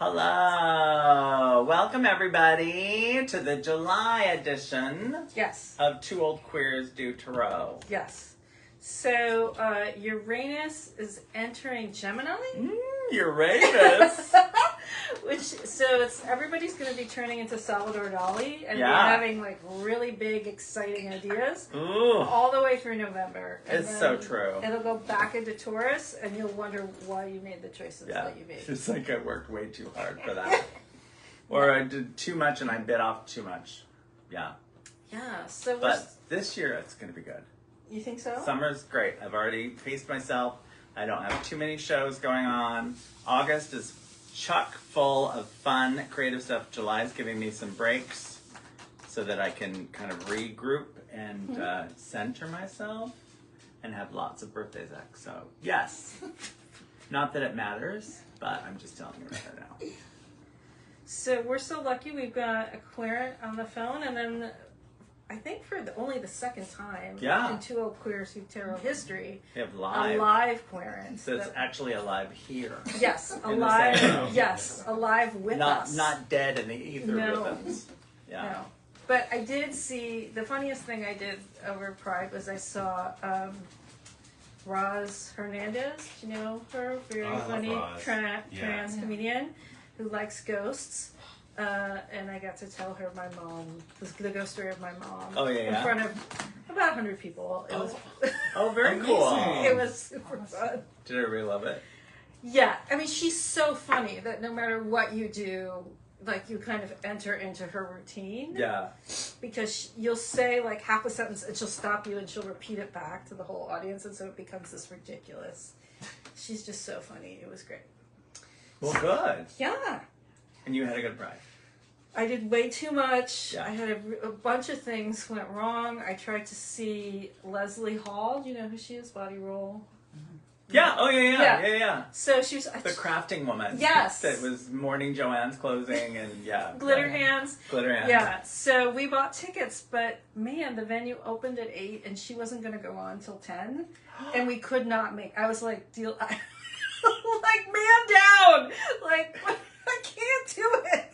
Hello! Welcome everybody to the July edition Yes. of Two Old Queers Do Tarot. Yes. So Uranus is entering Gemini. Uranus! Everybody's going to be turning into Salvador Dali and be Yeah. having like really big, exciting ideas Ooh, all the way through November. And it's then so true. It'll go back into Taurus, and you'll wonder why you made the choices that you made. It's like I worked way too hard for that. Or I did too much and I bit off too much. Yeah. Yeah. So, But this year it's going to be good. you think so? Summer's great. I've already paced myself. I don't have too many shows going on. August is chock full of fun, creative stuff. July is giving me some breaks so that I can kind of regroup and center myself and have lots of birthdays. So, yes. Not that it matters, but I'm just telling you right now. So we're so lucky we've got a Querent on the phone, and then I think for only the second time in Two Old Queers Who Tarot history, We have a live. live Querent. So it's actually alive here. Yes, In the same room. alive. Yes, alive with us. Not dead in the ether No. with us. Yeah. No. But I did see, the funniest thing I did over Pride was I saw Roz Hernandez. Do you know her? Very funny trans comedian who likes ghosts. And I got to tell her my mom, the ghost story of my mom. Oh, yeah, in front of about 100 people. It was Very cool. it was super fun. Did everybody love it? Yeah, I mean, she's so funny that no matter what you do, like, you kind of enter into her routine. Yeah. Because you'll say, like, half a sentence, and she'll stop you, and she'll repeat it back to the whole audience, and so it becomes this ridiculous. She's just so funny. It was great. Well, good. Yeah. And you had a good Pride. I did way too much. Yeah. I had a bunch of things went wrong. I tried to see Leslie Hall. Do you know who she is? Body Roll. Yeah. Oh, yeah. So she was The crafting woman. Yes. That was mourning Joanne's closing and Glitter Hands. Glitter Hands. Yeah. So we bought tickets, but man, the venue opened at 8 and she wasn't going to go on until 10. And we could not make, I was like, like, man down. Like, I can't do it.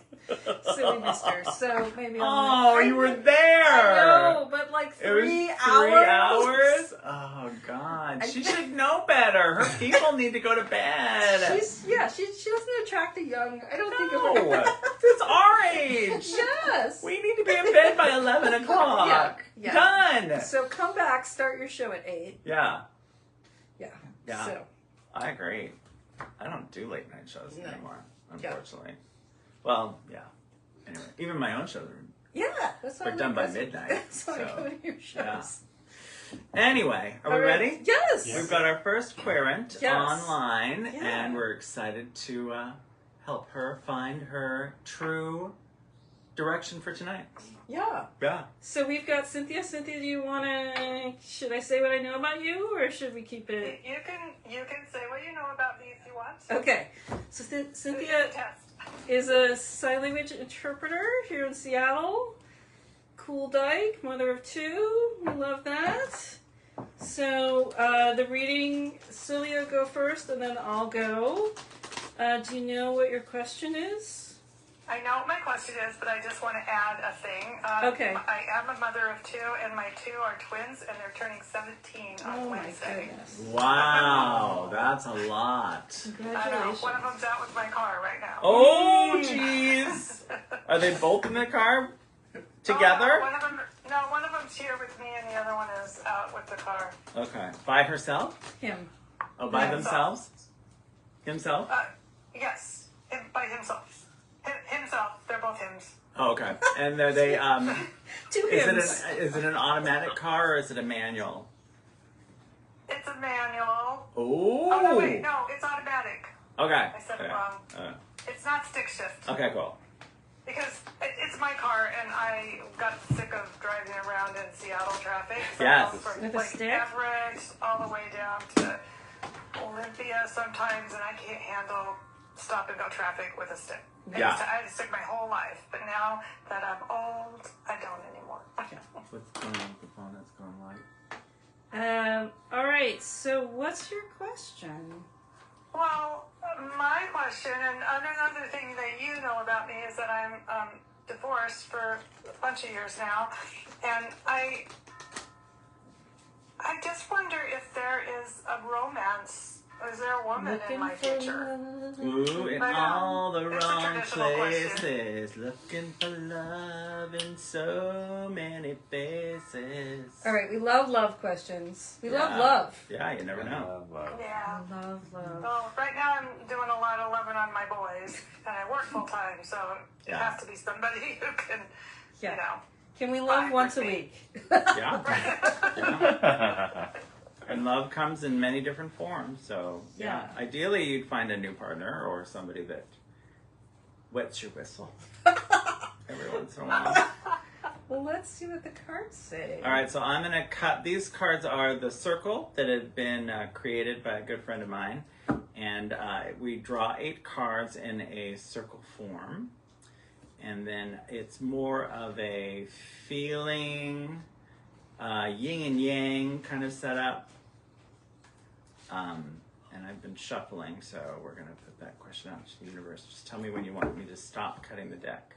So we missed her. So maybe you were there. I know, but like 3 hours. 3 hours? Oh, God. She should know better. Her people need to go to bed. She doesn't attract the young. I don't think of her. It's our age. Yes. We need to be in bed by 11 o'clock. Yeah. Done. So come back, start your show at 8. Yeah. Yeah. Yeah. So. I agree. I don't do late night shows anymore, unfortunately. Yeah. Well, yeah. Anyway, even my own shows That's are done by midnight. That's why I so, go to your shows. Yeah. Anyway, are we ready? Yes. We've got our first Querent online, Yeah. and we're excited to help her find her true direction for tonight. Yeah. Yeah. So we've got Cynthia. Cynthia, do you want to? Should I say what I know about you, or should we keep it? You can say what you know about me if you want. Okay. So Cynthia is a sign language interpreter here in Seattle. Cool dyke, mother of 2. We love that. So the reading, Celia, go first, and then I'll go. Do you know what your question is? I know what my question is, but I just want to add a thing. Okay. I am a mother of 2, and my 2 are twins, and they're turning 17 on Wednesday. My goodness. Wow, that's a lot. Congratulations. One of them's out with my car right now. Oh, jeez. Are they both in the car together? One of them's here with me, and the other one is out with the car. Okay. By herself? Him. Oh, by Yeah. themselves? Himself? Yes, by himself. Himself. They're both hims. Oh, okay. And are they, 2 hims. is it an automatic car or is it a manual? It's a manual. Ooh. Oh, no, wait. No, it's automatic. Okay. I said it wrong. Okay. It's not stick shift. Okay, cool. Because it's my car, and I got sick of driving around in Seattle traffic. So Yes. from With a like stick? Everett all the way down to Olympia sometimes, and I can't handle stop and go traffic with a stick. Yeah. I had a stick my whole life, but now that I'm old, I don't anymore. What's going on with the phone that's going light? All right. So, what's your question? Well, my question, and another thing that you know about me is that I'm divorced for a bunch of years now, and I just wonder if there is a romance. Is there a woman in my future? Ooh, in But, all the it's a wrong traditional question. places, looking for love in so many faces. All right, we love questions. We love Yeah. love. Yeah, you never know. Yeah. Love. Well, right now I'm doing a lot of loving on my boys, and I work full time, so it Yeah. has to be somebody who can, Yeah. you know. Can we love Fine once a with me. week? Yeah. Yeah. And love comes in many different forms. So, yeah. Yeah. Ideally, you'd find a new partner or somebody that wets your whistle every once in a while. Well, let's see what the cards say. All right, so I'm going to cut. These cards are the circle that had been created by a good friend of mine. And we draw 8 cards in a circle form. And then it's more of a feeling, yin and yang kind of setup. And I've been shuffling, so we're going to put that question out to the universe. Just tell me when you want me to stop cutting the deck.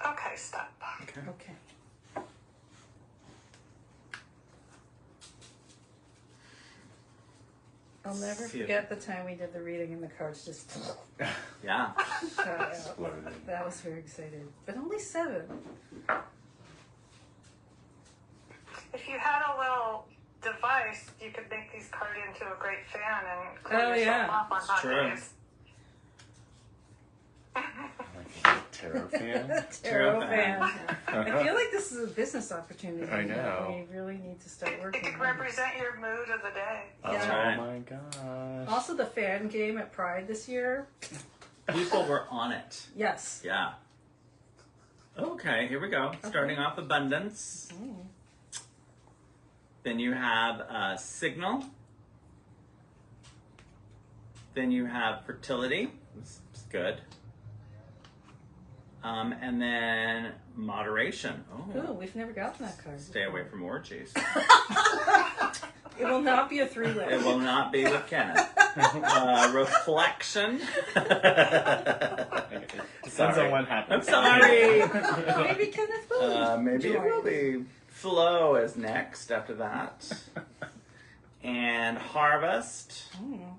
Okay, stop. Okay. Okay. I'll never See it. forget the time we did the reading and the cards just Yeah. shot out. Exploded. That was very excited. But only 7. If you had a little device, you could make these cards into a great fan and cool Oh, yourself yeah. off on It's hot true. days. Tarot fan? Tarot fan. fan. I feel like this is a business opportunity. I know. We really need to start It working could on represent your mood of the day. That's Yeah. right. Oh my gosh. Also, the fan game at Pride this year. People were on it. Yes. Yeah. Okay, here we go. Starting off abundance. Mm. Then you have signal. Then you have fertility. It's good. And then moderation. Ooh, we've never gotten that card. Stay away from orgies. It will not be a 3-way. It will not be with Kenneth. Reflection. Depends on what I'm happens. sorry. Maybe Kenneth will. Maybe it join. will be. Flow is next after that. And harvest. Mm.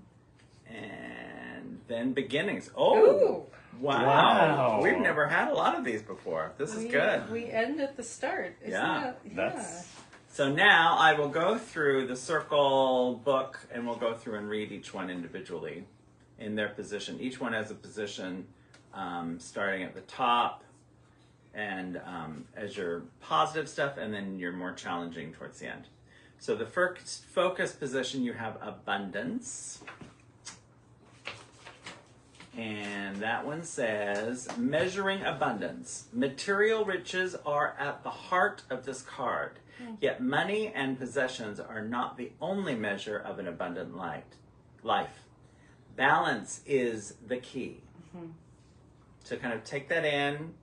And then beginnings. Oh, Ooh. wow. Wow. We've never had a lot of these before. This is good. We end at the start. Isn't Yeah. it? That's So now I will go through the circle book and we'll go through and read each one individually in their position. Each one has a position starting at the top and as your positive stuff and then your more challenging towards the end. So the first focus position you have abundance. And that one says, measuring abundance. Material riches are at the heart of this card. Yet money and possessions are not the only measure of an abundant life. Balance is the key. Mm-hmm. So kind of take that in.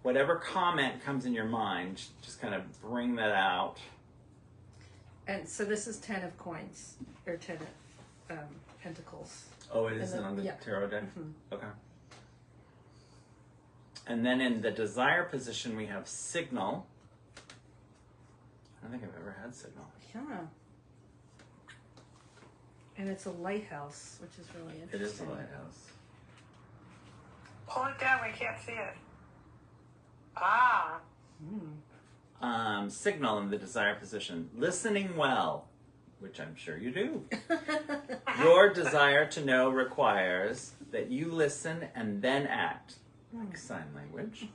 Whatever comment comes in your mind, just kind of bring that out. And so this is 10 of coins, or 10 of pentacles. Oh, it isn't then- on the yeah. tarot deck? Mhm. Okay. And then in the desire position, we have signal. I don't think I've ever had signal. Yeah. And it's a lighthouse, which is really It interesting. is a lighthouse. Pull it down, we can't see it. Ah, Signal in the desire position. Listening well, which I'm sure you do. Your desire to know requires that you listen and then act, like sign language.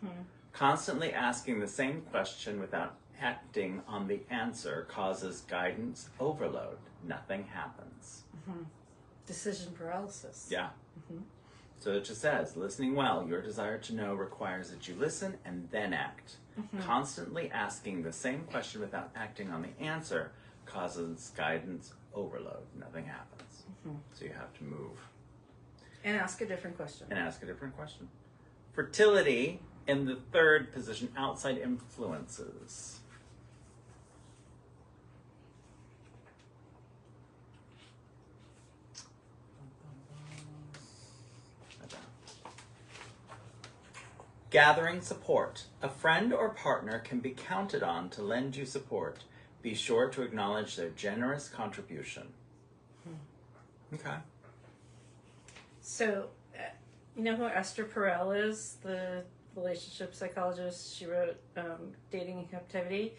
Constantly asking the same question without acting on the answer causes guidance overload. Nothing happens. Decision paralysis. Yeah. So it just says, listening well, your desire to know requires that you listen and then act. Constantly asking the same question without acting on the answer causes guidance overload. Nothing happens. So you have to move And ask a different question. and ask a different question. Fertility in the third position, outside influences. Gathering support. A friend or partner can be counted on to lend you support. Be sure to acknowledge their generous contribution. Okay. So, you know who Esther Perel is? The relationship psychologist. She wrote Dating in Captivity.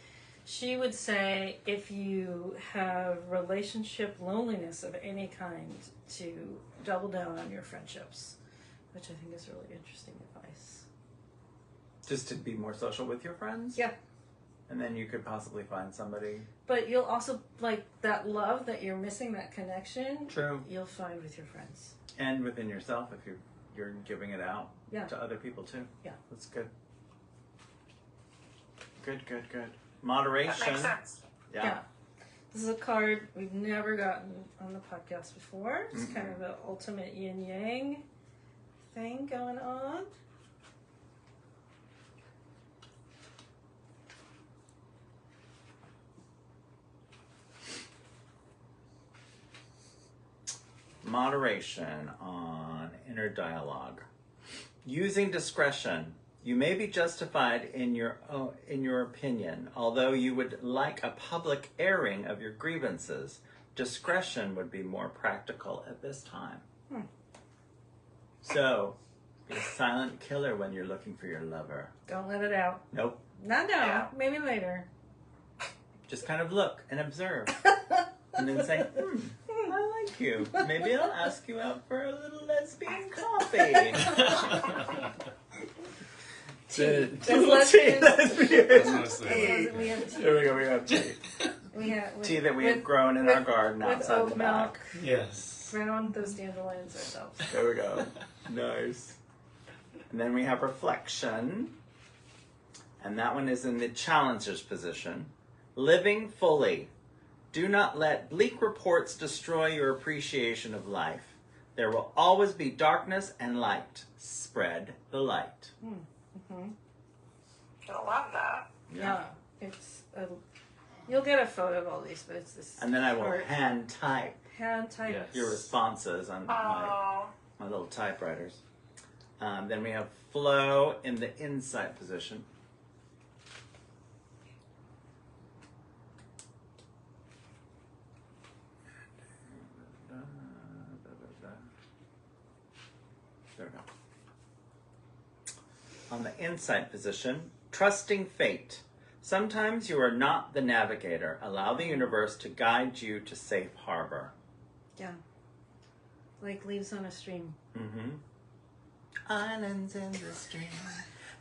She would say if you have relationship loneliness of any kind, to double down on your friendships, which I think is really interesting advice. Just to be more social with your friends? Yeah. And then you could possibly find somebody. But you'll also, like, that love that you're missing, that connection, True. you'll find with your friends. And within yourself if you're giving it out Yeah. to other people too. Yeah. That's good. Good. Moderation. That makes sense. Yeah. This is a card we've never gotten on the podcast before. It's kind of the ultimate yin-yang thing going on. Moderation on inner dialogue. Using discretion. You may be justified in your opinion, although you would like a public airing of your grievances. Discretion would be more practical at this time. So, be a silent killer when you're looking for your lover. Don't let it out. Nope. Not now. Yeah. Maybe later. Just kind of look and observe. And then say, I like you. Maybe I'll ask you out for a little lesbian coffee. That's Tea lesbian. lesbian. We have tea. There we go, we have tea. We have Tea that we have with- grown in our garden with outside oat the milk. back. Yes. Ground those dandelions ourselves. There we go. Nice. And then we have reflection. And that one is in the challenger's position. Living fully. Do not let bleak reports destroy your appreciation of life. There will always be darkness and light. Spread the light. I love that. Yeah. It's you'll get a photo of all these, but it's this. And then I will art. hand type hand type. Yes. your responses on Oh, my little typewriters. Then we have flow in the insight position. There we go. On the insight position, trusting fate. Sometimes you are not the navigator. Allow the universe to guide you to safe harbor. Yeah. Like leaves on a stream. Mm-hmm. Islands in the stream,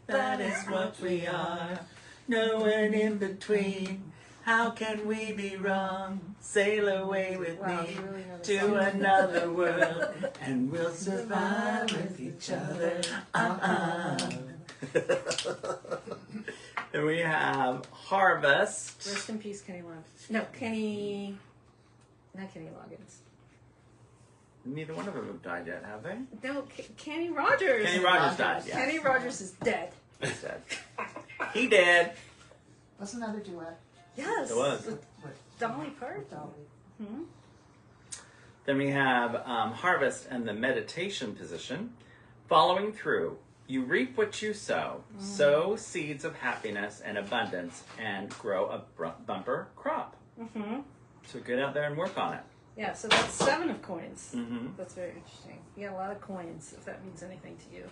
that is what we are. No one in between. How can we be wrong? Sail away with Wow, me you really know the to song. another world, and we'll survive with each other. And we have harvest. Rest in peace, Kenny Loggins. No, Kenny. Not Kenny Loggins. Neither one of them have died yet, have they? No, Kenny Rogers. Kenny Rogers died. Yeah, Kenny Rogers is dead. he's dead. He did. That's another duet Yes. It was. With Dolly Parton. with Dolly. Hmm? Then we have harvest and the meditation position. Following through, you reap what you sow. Sow seeds of happiness and abundance and grow a bumper crop. Mm-hmm. So get out there and work on it. Yeah, so that's 7 of coins. Mm-hmm. That's very interesting. You got a lot of coins, if that means anything to you.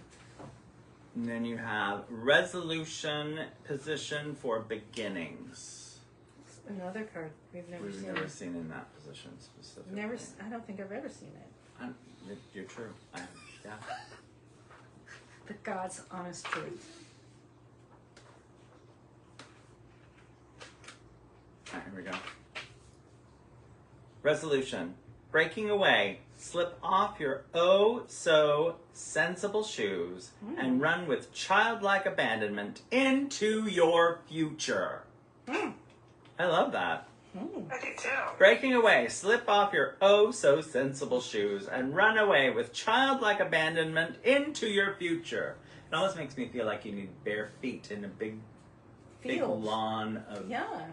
And then you have resolution position for beginnings. Another card we've never We've seen. never seen in that position specifically. I don't think I've ever seen it. You're true. Yeah. The God's honest truth. All right, here we go. Resolution. Breaking away. Slip off your oh so sensible shoes and run with childlike abandonment into your future. Mm. I love that. Mm. I do too. Breaking away. Slip off your oh so sensible shoes and run away with childlike abandonment into your future. It almost makes me feel like you need bare feet in a big Field. lawn of Yeah.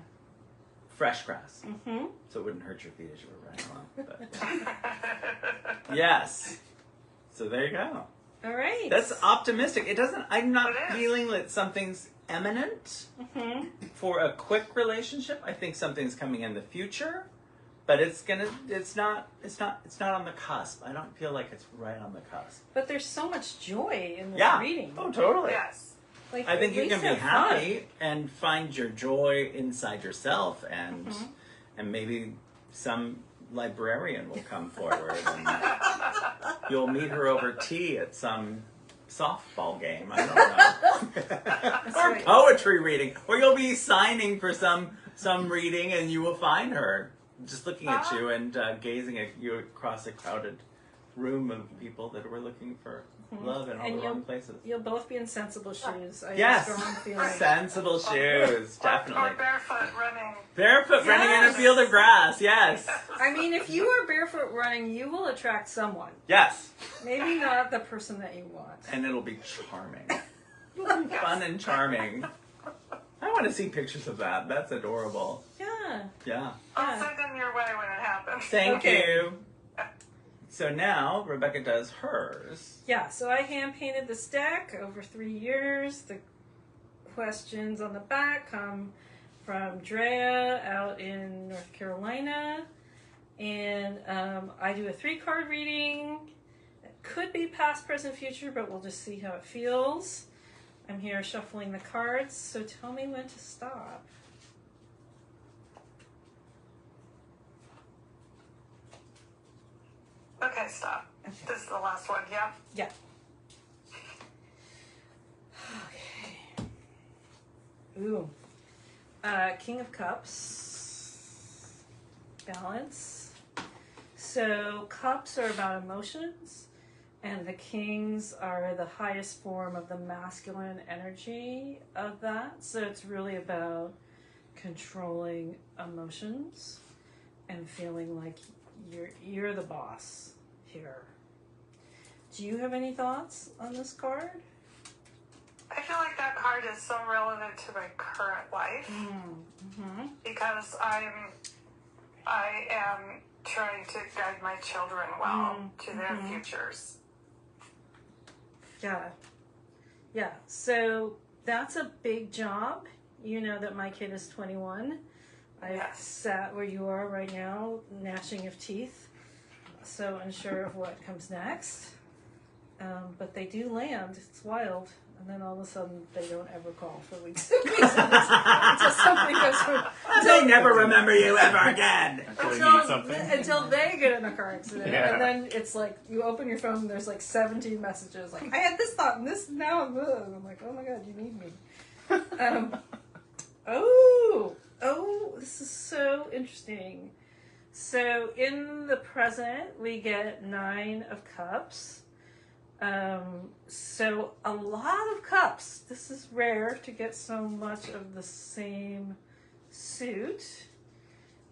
fresh grass. Mm-hmm. So it wouldn't hurt your feet as you were running along. But, yeah. Yes. So there you go. All right. That's optimistic. It doesn't. I'm not It is. feeling that something's imminent for a quick relationship. I think something's coming in the future, but it's not on the cusp. I don't feel like it's right on the cusp. But there's so much joy in this Yeah. reading. Oh, totally. Yes. Like, I think at you least can be have fun. happy and find your joy inside yourself, and maybe some librarian will come forward, and you'll meet her over tea at some softball game. I don't know, or right. poetry reading, or you'll be signing for some reading, and you will find her just looking at you and gazing at you across a crowded room of people that were looking for love in all And the wrong places. You'll both be in sensible shoes. I Yes, have a strong feeling. sensible shoes, Or definitely. barefoot running. Barefoot running in a Yes. field of grass, yes. I mean, if you are barefoot running, you will attract someone. Yes. Maybe not the person that you want. And it'll be charming. It'll be fun and charming. I want to see pictures of that. That's adorable. Yeah. Yeah. I'll Yeah. send them your way when it happens. Thank Okay. you. So now Rebecca does hers. Yeah, so I hand painted this deck over 3 years. The questions on the back come from Drea out in North Carolina. And I do a 3-card reading. It could be past, present, future, but we'll just see how it feels. I'm here shuffling the cards, so tell me when to stop. Okay, stop. This is the last one, yeah? Yeah. Okay. Ooh. King of Cups. Balance. So cups are about emotions, and the kings are the highest form of the masculine energy of that. So it's really about controlling emotions and feeling like you're the boss here. Do you have any thoughts on this card? I feel like that card is so relevant to my current life because I am trying to guide my children well to their futures. Yeah. Yeah. So that's a big job. You know that my kid is 21. I've Yes. sat where you are right now, gnashing of teeth, so unsure of what comes next. But they do land. It's wild. And then all of a sudden, they don't ever call for weeks until something goes wrong. They never remember you ever again. Until you need something. Until they get in a car accident. Yeah. And then it's like, you open your phone and there's like 17 messages. Like, I had this thought and this now. And I'm like, oh my God, you need me. Oh, this is so interesting. So in the present, we get 9 of Cups. So a lot of cups. This is rare to get so much of the same suit.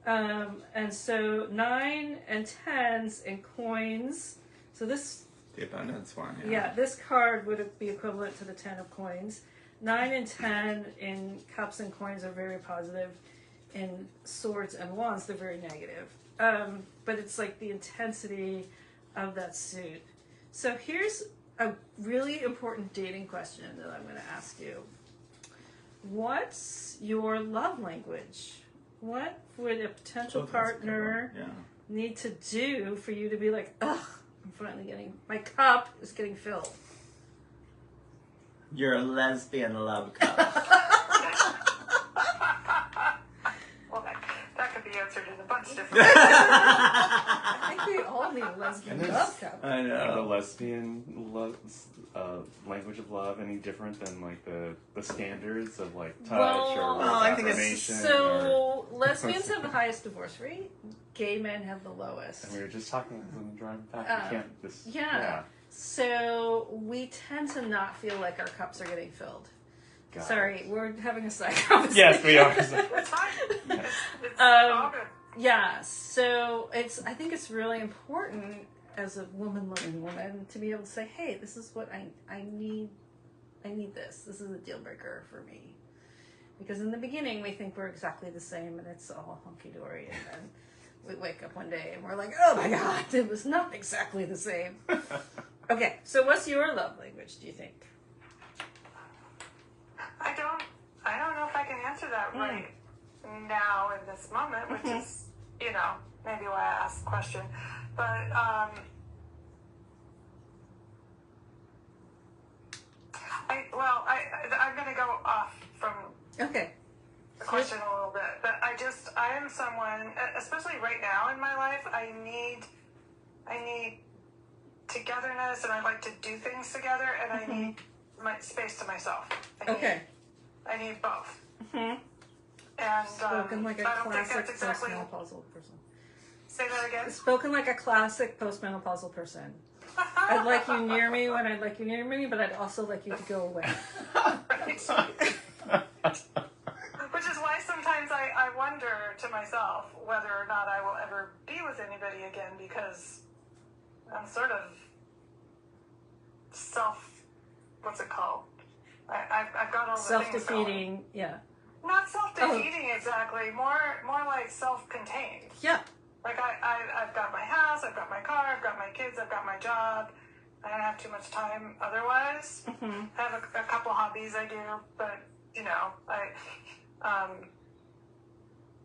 And so 9 and 10s and coins. So this, The abundance one. yeah, this card would be equivalent to the 10 of coins. 9 and 10 in cups and coins are very positive. In swords and wands, they're very negative. But it's like the intensity of that suit. So here's a really important dating question that I'm going to ask you. What's your love language? What would a potential Oh, that's a good partner one. Yeah. need to do for you to be like, ugh, I'm finally my cup is getting filled? You're a lesbian love cup. Well, that could be answered in a bunch of different ways. I think we all need a lesbian And there's- love cup. I Are the know. lesbian language of love any different than like the standards of like touch Well, or well, I think it's- affirmation? or, So lesbians have the highest divorce rate. Gay men have the lowest. and we were just talking when we driving back. We can't just yeah. So we tend to not feel like our cups are getting filled. God. Sorry, we're having a side conversation. Yes, we are. It's fine. It's Um, all good. Yeah, so I think it's really important as a loving woman to be able to say, hey, this is what I need. I need this. This is a deal breaker for me. Because in the beginning we think we're exactly the same and it's all hunky-dory, and then we wake up one day and we're like, oh my God, it was not exactly the same. Okay, so what's your love language, do you think? I don't know if I can answer that right now in this moment, which is, maybe why I asked the question. But I'm going to go off from Okay. the question a little bit. But I am someone, especially right now in my life, I need togetherness, and I like to do things together, and I need my space to myself. I need both. Mm-hmm. And Spoken like a I don't think classic that's exactly. postmenopausal person. Say that again. Spoken like a classic postmenopausal person. I'd like you near me when I'd like you near me, but I'd also like you to go away. Which is why sometimes I wonder to myself whether or not I will ever be with anybody again, because I'm sort of what's it called? I've got all the things going. Self-defeating, yeah. Not self-defeating exactly, more like self-contained. Yeah. Like I've got my house, I've got my car, I've got my kids, I've got my job. I don't have too much time otherwise. Mm-hmm. I have a couple hobbies I do, but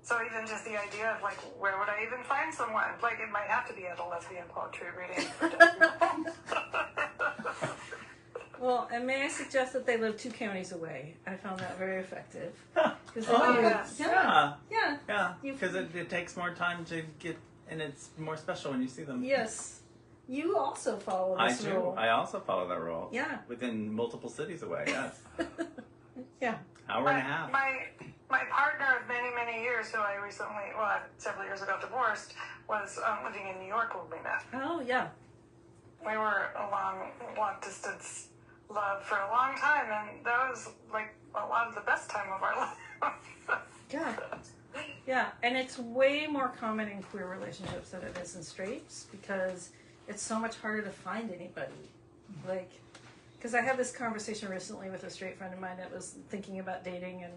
so even just the idea of like, where would I even find someone? Like, it might have to be at a lesbian poetry reading. Well, and may I suggest that they live 2 counties away? I found that very effective. Oh, yes. Yeah. Yeah, because it takes more time to get, and it's more special when you see them. Yes. You also follow I this do. rule. I also follow that rule. Yeah. Within multiple cities away, yes. Yeah. Hour and a half. My partner of many, many years, who I recently, several years ago divorced, was living in New York when we met. Oh, yeah. We were a long distance love for a long time, and that was like a lot of the best time of our life. Yeah. Yeah, and it's way more common in queer relationships than it is in straights, because it's so much harder to find anybody. Like, because I had this conversation recently with a straight friend of mine that was thinking about dating, and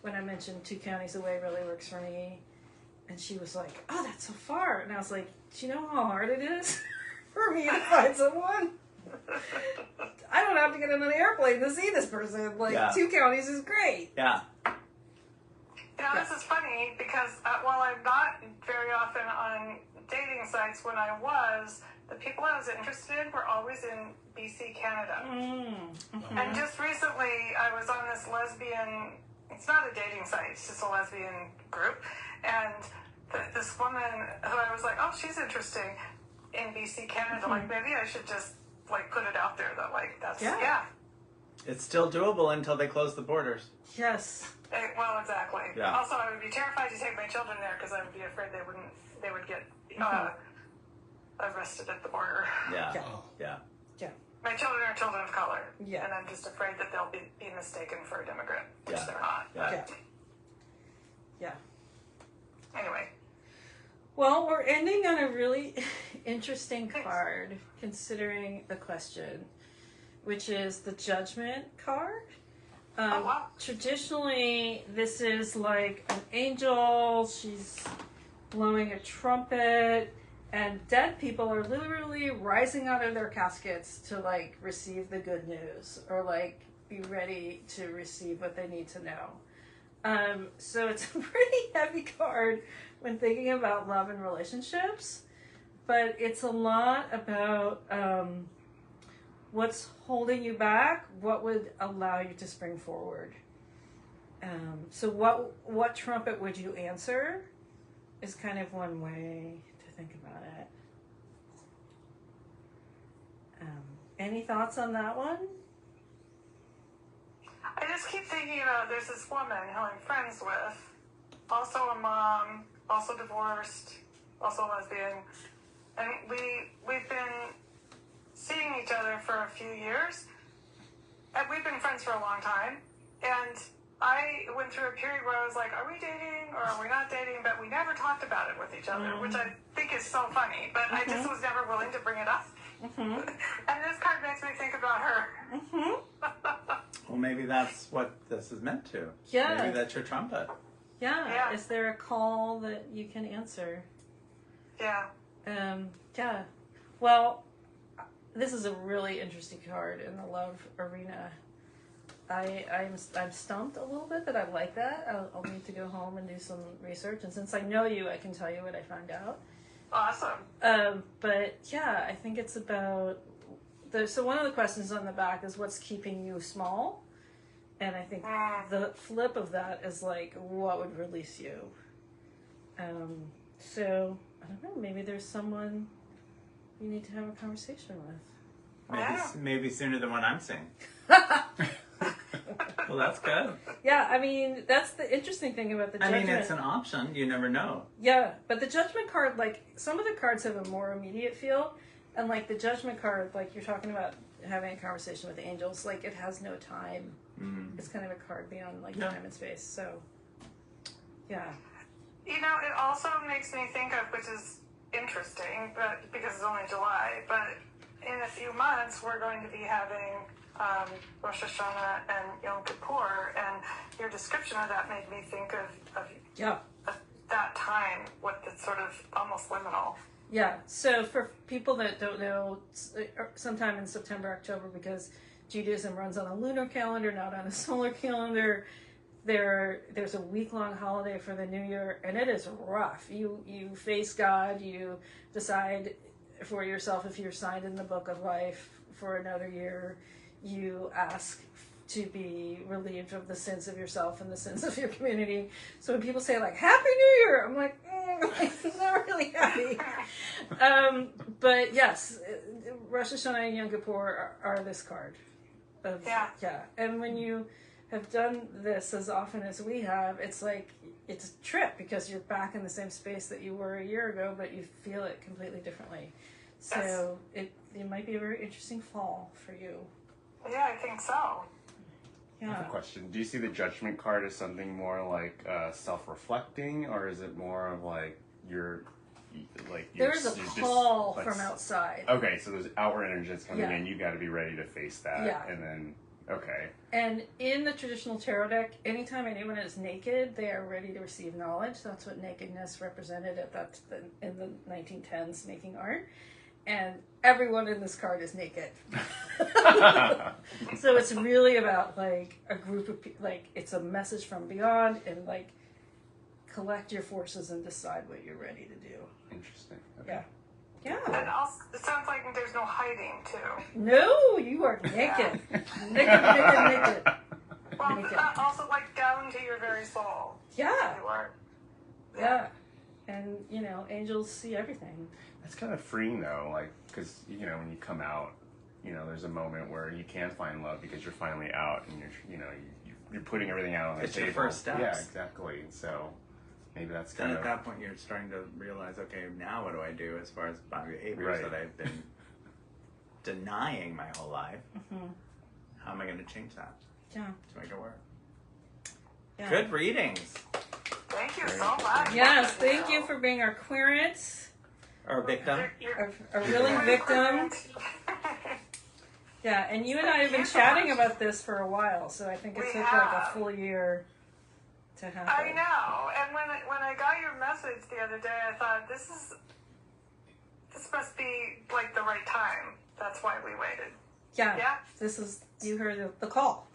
when I mentioned 2 counties away really works for me, and she was like, oh, that's so far. And I was like, do you know how hard it is for me to find someone? I don't have to get on an airplane to see this person. Like, Yeah. 2 counties is great. Yeah. This is funny because while I'm not very often on dating sites, when I was, the people I was interested in were always in BC, Canada. Mm-hmm. And just recently, I was on this lesbian, it's not a dating site, it's just a lesbian group. And this woman who I was like, oh, she's interesting in BC, Canada. Mm-hmm. Like, maybe I should just, like, put it out there that, like, that's, Yeah. It's still doable until they close the borders. Yes. Well, exactly. Yeah. Also, I would be terrified to take my children there because I would be afraid they would get arrested at the border. Yeah. Yeah. Yeah. Yeah. My children are children of color. Yeah. And I'm just afraid that they'll be mistaken for an immigrant, which Yeah. they're not. Yeah. Yeah. Yeah. Anyway. Well, we're ending on a really interesting card, considering the question, which is the Judgment card. Oh, wow. Traditionally, this is like an angel. She's blowing a trumpet, and dead people are literally rising out of their caskets to like receive the good news, or like be ready to receive what they need to know. So it's a pretty heavy card when thinking about love and relationships, but it's a lot about what's holding you back, what would allow you to spring forward. So what trumpet would you answer is kind of one way to think about it. Any thoughts on that one? I just keep thinking about there's this woman who I'm friends with, also a mom, also divorced, also lesbian, and we've been seeing each other for a few years, and we've been friends for a long time, and I went through a period where I was like, are we dating or are we not dating? But we never talked about it with each other, which I think is so funny, but I just was never willing to bring it up. And this card makes me think about her. Well, maybe that's what this is meant to. Yeah. Maybe that's your trumpet. Yeah. Is there a call that you can answer? Yeah. Yeah. Well, this is a really interesting card in the love arena. I'm stumped a little bit that I like that. I'll need to go home and do some research. And since I know you, I can tell you what I found out. Awesome. But yeah, I think it's about so one of the questions on the back is what's keeping you small, and I think the flip of that is like what would release you. So I don't know. Maybe there's someone you need to have a conversation with. Maybe sooner than what I'm seeing. Well, that's good. Yeah, I mean, that's the interesting thing about the judgment. I mean, it's an option. You never know. Yeah, but the judgment card, like, some of the cards have a more immediate feel. And, like, the judgment card, like, you're talking about having a conversation with angels, like, it has no time. Mm. It's kind of a card beyond, like, Yeah. time and space. So, yeah. You know, it also makes me think of, which is interesting, but because it's only July, but in a few months we're going to be having Rosh Hashanah and Yom Kippur, and your description of that made me think of Yeah. that time, what it's sort of almost liminal. Yeah, so for people that don't know, sometime in September, October, because Judaism runs on a lunar calendar, not on a solar calendar, there's a week-long holiday for the New Year, and it is rough. You face God, you decide for yourself if you're signed in the Book of Life for another year, you ask to be relieved of the sins of yourself and the sins of your community. So when people say, like, Happy New Year, I'm like, I'm not really happy. But yes, Rosh Hashanah and Yom Kippur are this card. Yeah. And when you have done this as often as we have, it's like, it's a trip because you're back in the same space that you were a year ago, but you feel it completely differently. So it might be a very interesting fall for you. Yeah, I think so. I have a question. Do you see the judgment card as something more like self-reflecting, or is it more of like there's a call from outside? Okay, so there's outward energy that's coming Yeah. in. You got to be ready to face that. Yeah. And then And in the traditional tarot deck, anytime anyone is naked, they are ready to receive knowledge. That's what nakedness represented in the 1910s making art. And everyone in this card is naked. So it's really about like a group of people, like it's a message from beyond, and like collect your forces and decide what you're ready to do. Interesting. Okay. Yeah. And also, it sounds like there's no hiding, too. No, you are naked. Naked. Well, Naked. also, like, down to your very soul. Yeah. You are. Yeah. And, you know, angels see everything. That's kind of freeing though, like, because when you come out, there's a moment where you can find love because you're finally out and you're putting everything out on the It's table. your first steps. Yeah, exactly. So maybe that's Then kind at of that point, you're starting to realize, okay, now what do I do as far as my behaviors Right. that I've been denying my whole life? Mm-hmm. How am I going to change that Yeah. to make it work? Yeah. Good readings. Thank you so much. Yes, thank you for being our querent, Or victim. our willing victim. Yeah, and you and I have been chatting about this for a while, so I think it We took like a have. full year to happen. I know. And when I got your message the other day, I thought, this must be, like, the right time. That's why we waited. Yeah, Yeah? this is, you heard the call.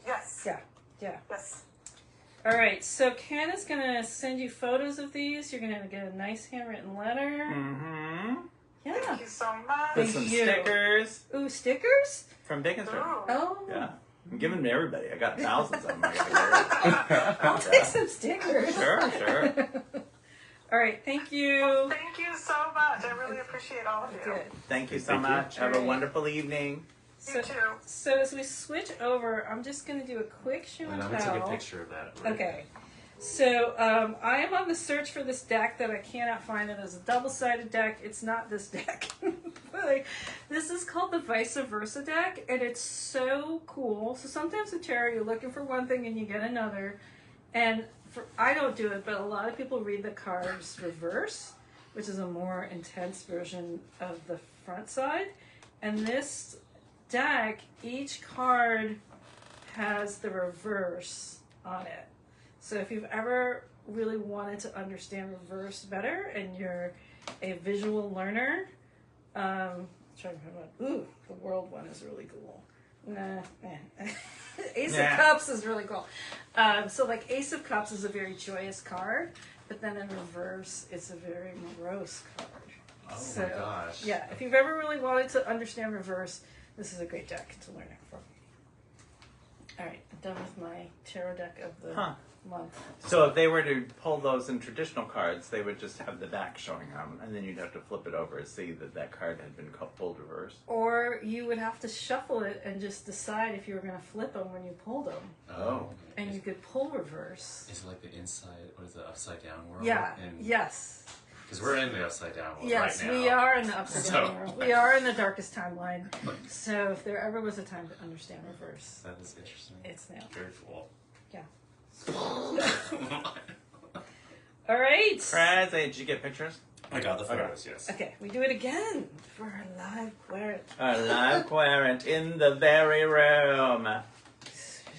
Yes. Yeah. Yes. All right, so Ken is going to send you photos of these. You're going to get a nice handwritten letter. Mm-hmm. Yeah. Thank you so much. With Thank some you. stickers Ooh, stickers? from Bacon Ooh. Oh. Yeah. I'm giving them to everybody. I got thousands of them. I gotta I'll take some stickers. Sure. All right, thank you. Thank you so much. I really appreciate all of you. Good. Thank you so Thank you. much. Have a Alright. wonderful evening. You too. So as we switch over, I'm just going to do a quick show and I'm gonna take a tell. picture of that. Right Okay. So I am on the search for this deck that I cannot find. It is a double-sided deck. It's not this deck. But this is called the Vice Versa deck, and it's so cool. So sometimes with tarot, you're looking for one thing and you get another. And I don't do it, but a lot of people read the cards reverse, which is a more intense version of the front side. And this deck, each card has the reverse on it. So if you've ever really wanted to understand reverse better and you're a visual learner, trying to find one. Ooh, the world one is really cool. Nah. Ace Nah. of Cups is really cool. So like Ace of Cups is a very joyous card, but then in reverse, it's a very morose card. Oh So, my gosh. Yeah, if you've ever really wanted to understand reverse, this is a great deck to learn it from. All right, I'm done with my tarot deck of the month. So if they were to pull those in traditional cards, they would just have the back showing them, and then you'd have to flip it over to see that that card had been pulled reverse. Or you would have to shuffle it and just decide if you were going to flip them when you pulled them. Oh. And you could pull reverse. Is it like the inside or the upside down world? Yeah, yes. Because we're in the upside down world Yes, right now. we are in the upside down So- world. We are in the darkest timeline. So if there ever was a time to understand reverse, That is interesting. it's now. Very cool. Yeah. All right. Fred, did you get pictures? I got the photos, yes. Okay, we do it again for our live query. A live querent in the very room.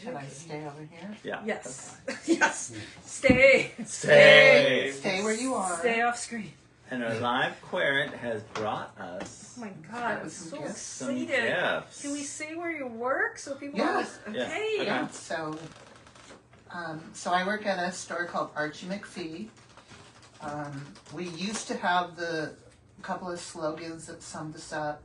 Should I stay over here? Yeah. Yes. Yes. Stay. Stay. Stay where you are. Stay off screen. And our live querent has brought us Oh my God, That I'm was some so gifts. some excited. gifts. Can we say where you work so people Yeah. know? Yeah. Okay. Okay. Yeah, so I work at a store called Archie McPhee. We used to have a couple of slogans that summed us up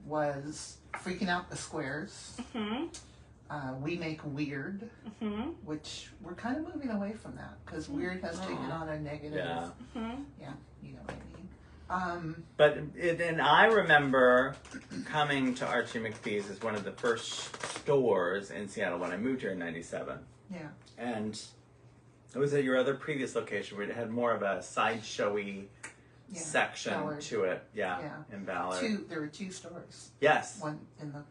was freaking out the squares. Mm-hmm. We make weird, Mm-hmm. which we're kind of moving away from that because weird has taken on a negative. Yeah. Mm-hmm. Yeah, you know what I mean. And I remember coming to Archie McPhee's as one of the first stores in Seattle when I moved here in '97. Yeah. And it was at your other previous location where it had more of a sideshowy Yeah. section Ballard. to it. Yeah, Yeah. in Ballard. There were two stores. Yes, One in the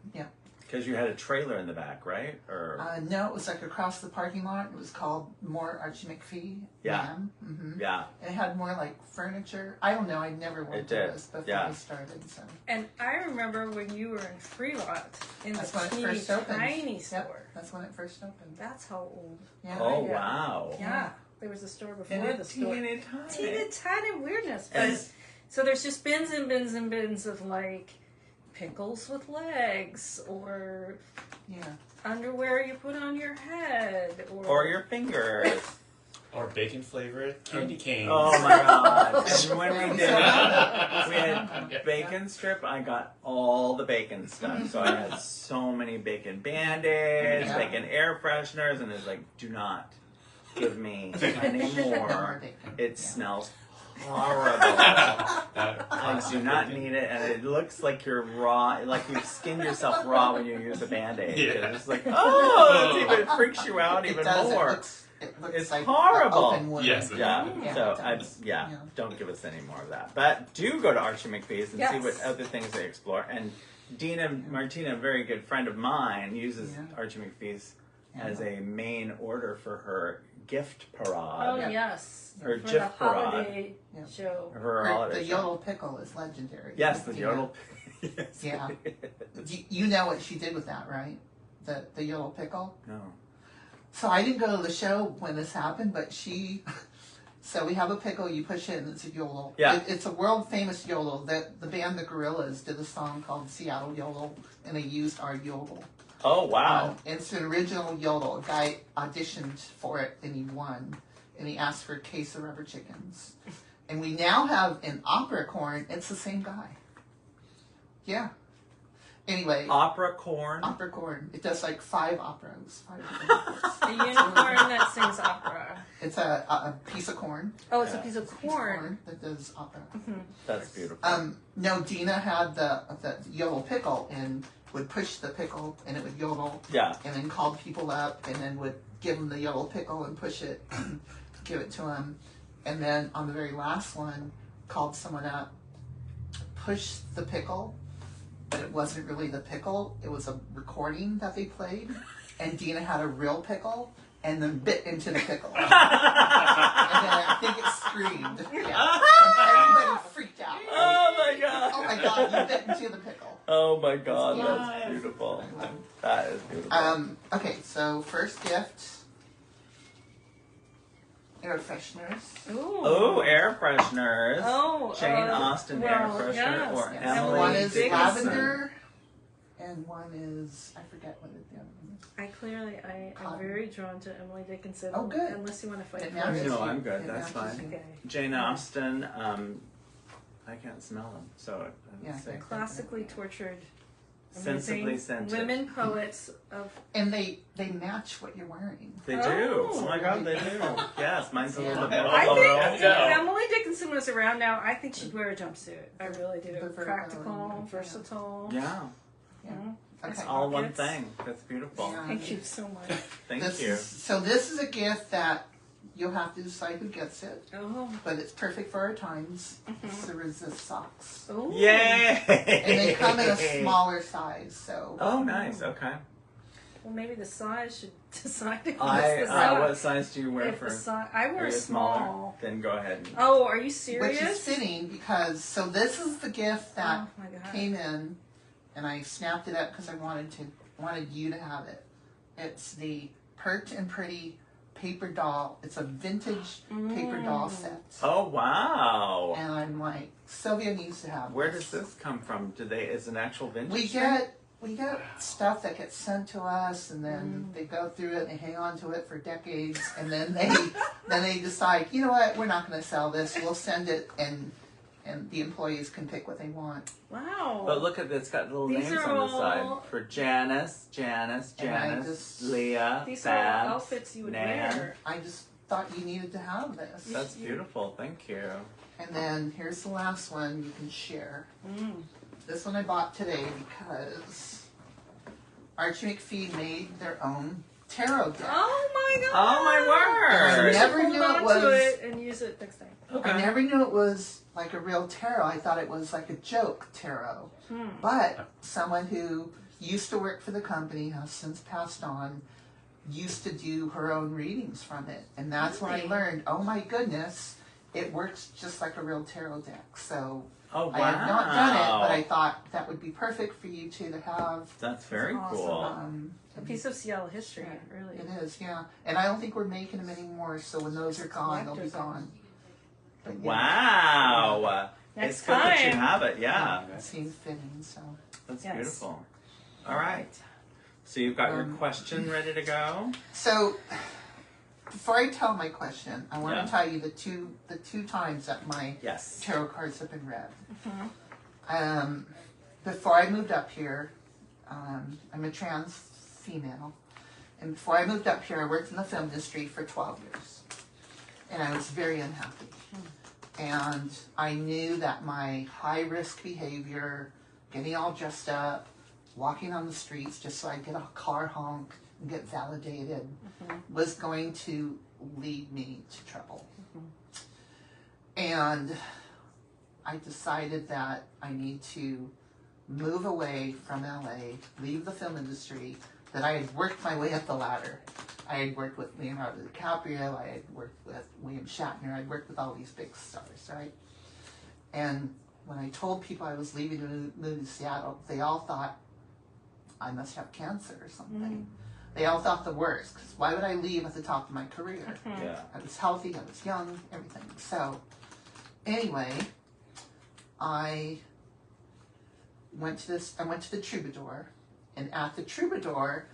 because you had a trailer in the back, right? Or no, it was like across the parking lot. It was called More Archie McPhee. Yeah. Mm-hmm. yeah, And it had more like furniture. I don't know. I never went It to did, this before yeah. I started. So And I remember when you were in Fremont in That's the when it teeny first opened. tiny Yep. store. That's when it first opened. That's how old. Yeah. Oh Yeah. wow! Yeah. There was a store before And the store. teeny tiny. Teeny tiny weirdness. But And- so there's just bins and bins and bins of like pickles with legs or Yeah. underwear you put on your head Or your fingers. Or bacon flavored candy canes. Oh my god! And when we did, we Yeah. had bacon strip. I got all the bacon stuff. So I had so many bacon Band-Aids, Yeah. bacon air fresheners, and it's like, do not give me any More more. bacon. It Yeah. smells horrible. I do not need it, and it looks like you're raw, like you've skinned yourself raw when you use a Band-Aid. Yeah. It's like, oh, it freaks you out It even does. more. It looks It's like horrible. Open wound. Yes. Yeah, Yeah, so it I does. yeah, Yeah. don't give us any more of that. But do go to Archie McPhee's and see Yes. what other things they explore. And Dina Martina, a very good friend of mine, uses Yeah. Archie McPhee's Yeah. as a main order for her gift Oh parade. Yeah. yes. Or For Jif the parade. holiday Yeah. show. Her Her- holiday the show. yodel pickle is legendary. Yes, the You know. yodel. Yes. Yeah. You know what she did with that, right? The yodel pickle. No. So I didn't go to the show when this happened, but so we have a pickle, you push it, and it's a yodel. Yeah. It's a world famous yodel. The band The Gorillas did a song called Seattle Yodel, and they used our yodel. Oh wow. It's an original yodel. A guy auditioned for it, and he won. And he asked for a case of rubber chickens. And we now have an opera corn. It's the same guy. Yeah. Anyway, Opera corn. opera corn. It does like 5 operas. 5 different operas. A unicorn that sings opera. It's a piece of corn. Oh, it's a Yeah. piece of Piece of corn. that does opera. That's beautiful. No, Dina had the yodel pickle and would push the pickle and it would yodel Yeah. and then called people up and then would give them the yodel pickle and push it, give it to them. And then on the very last one, called someone up, pushed the pickle, but it wasn't really the pickle. It was a recording that they played. And Dina had a real pickle and then bit into the pickle. And then I think it screamed. Yeah. And everybody freaked out. Oh my god. Oh my god, you bit into the pickle. Oh my god, Yeah. that's beautiful. That is beautiful. Okay, so first gift. air fresheners. Ooh. Oh, air fresheners. Oh, Jane Austen air well, freshener yes, or Yes. Emily One is Dickinson. lavender, and one is, I forget what the other one is. I am Cotton. very drawn to Emily Dickinson. Oh, good. Unless you want to fight It for matches it. No, you. I'm good. It That's matches fine. you. Okay. Jane Austen, I can't smell them, so I Yeah, would say they're- Classically tortured, sensibly amazing scented. women poets of. And they match what you're wearing. They do. Oh. Oh my god, they do. Yes, mine's a little bit more I think floral. if No. Emily Dickinson was around now, I think she'd wear a jumpsuit. I really do. The Virgo, Practical, yeah. versatile. Yeah, Mhm. it's Okay. all one Pockets. thing. That's beautiful. Yeah. Thank you so much. Thank This you. this is a gift that you'll have to decide who gets it, Oh. but it's perfect for our times. It's the Resist socks. Oh. Yay! And they come in a smaller size, so. Oh, nice. Okay. Well, maybe the size should decide if I it's the size. what size do you wear If for? the size, I Are wear you small. smaller? Then go ahead. And, Oh, are you Which serious? is fitting because, so this is the gift that Oh my god. came in, and I snapped it up because I wanted you to have it. It's the Pert and Pretty paper doll. It's a vintage paper doll set. Oh wow! And I'm like, Sylvia needs to have Where this. does this come from? Do they? Is an actual vintage? We thing? get stuff that gets sent to us, and then they go through it and they hang on to it for decades, and then they decide, you know what, we're not going to sell this. We'll send it, and the employees can pick what they want. Wow. But look at this. It's got little These names are on the all- side for Janice, And I just- Leah, These are all Babs, outfits you would Nan. wear. I just thought you needed to have this. That's beautiful. Thank you. And then here's the last one you can share. Mm. This one I bought today because Archie McPhee made their own tarot deck. Oh my god. Oh my word! I never Hold knew on it to was. it and use it next time. I never knew it was like a real tarot. I thought it was like a joke tarot. But someone who used to work for the company, has since passed on, used to do her own readings from it. And that's when I Really? learned, oh my goodness, it works just like a real tarot deck. So Oh wow! I have not done it, but I thought that would be perfect for you two to have. That's very That's cool. awesome. A piece of Seattle history, really. It is, yeah. And I don't think we're making them anymore, so when those are gone, they'll be gone. But, yeah, Wow! Next it's good that you time. have it. Yeah, It seems fitting, so. that's Yes. beautiful. All right. So you've got your question ready to go. So, before I tell my question, I want Yeah. to tell you the two times that my Yes. tarot cards have been read. Before I moved up here, I'm a trans female, and before I moved up here, I worked in the film industry for 12 years, and I was very unhappy. And I knew that my high-risk behavior, getting all dressed up, walking on the streets just so I'd get a car honk and get validated, was going to lead me to trouble. And I decided that I need to move away from LA, leave the film industry, that I had worked my way up the ladder. I had worked with Leonardo DiCaprio, I had worked with William Shatner, I'd worked with all these big stars, right? And when I told people I was leaving to move to Seattle, they all thought I must have cancer or something. They all thought the worst, because why would I leave at the top of my career? Yeah. I was healthy, I was young, everything. So, anyway, I went to the Troubadour, and at the Troubadour,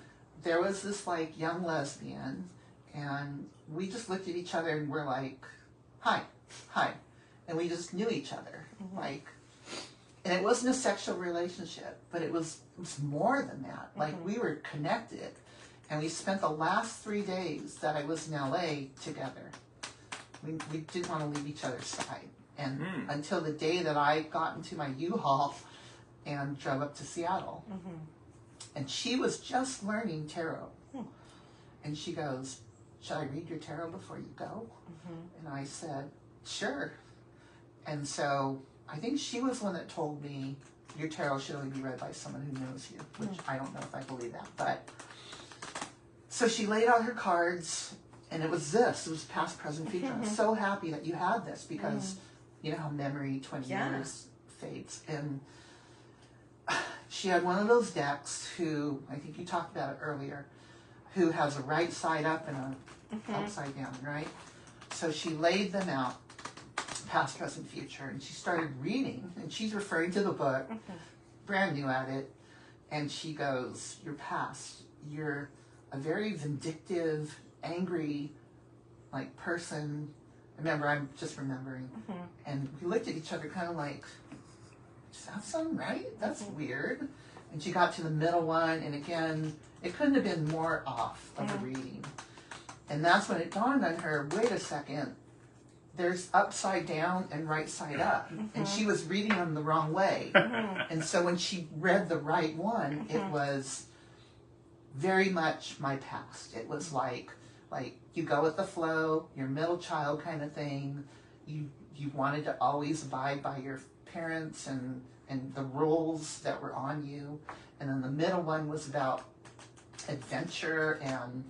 there was this like young lesbian, and we just looked at each other and we're like, hi, and we just knew each other, like, and it wasn't a sexual relationship, but it was more than that. Like, we were connected, and we spent the last 3 days that I was in LA together. We didn't want to leave each other's side, and until the day that I got into my U-Haul and drove up to Seattle. And she was just learning tarot. And she goes, should I read your tarot before you go? And I said, sure. And so I think she was one that told me your tarot should only be read by someone who knows you, which I don't know if I believe that. But so she laid out her cards, and it was past, present, future. I'm so happy that you had this because you know how memory 20 years fades. And she had one of those decks who, I think you talked about it earlier, who has a right side up and a upside down, right? so she laid them out, past, present, future, and she started reading, and she's referring to the book, brand new at it, and she goes, your past, you're a very vindictive, angry, like, person. Remember, I'm just remembering. And we looked at each other kind of like, does that sound right? That's weird. And she got to the middle one, and again, it couldn't have been more off of the reading. And that's when it dawned on her, wait a second, there's upside down and right side up. And she was reading them the wrong way. And so when she read the right one, it was very much my past. It was like you go with the flow, you're a middle child kind of thing. You wanted to always abide by your parents and the rules that were on you. And then the middle one was about adventure and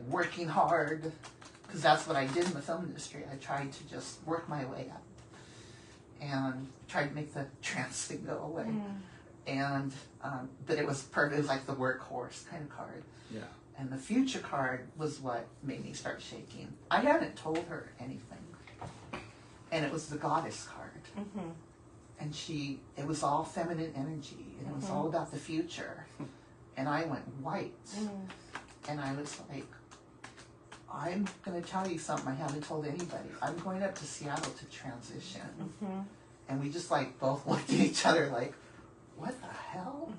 working hard, because that's what I did in the film industry. I tried to just work my way up and tried to make the trance thing go away. And but it was perfect. It was like the workhorse kind of card. Yeah. And the future card was what made me start shaking. I hadn't told her anything, and it was the goddess card. And it was all feminine energy, and it was all about the future. And I went white, and I was like, I'm going to tell you something I haven't told anybody. I'm going up to Seattle to transition. And we just like both looked at each other like, what the hell?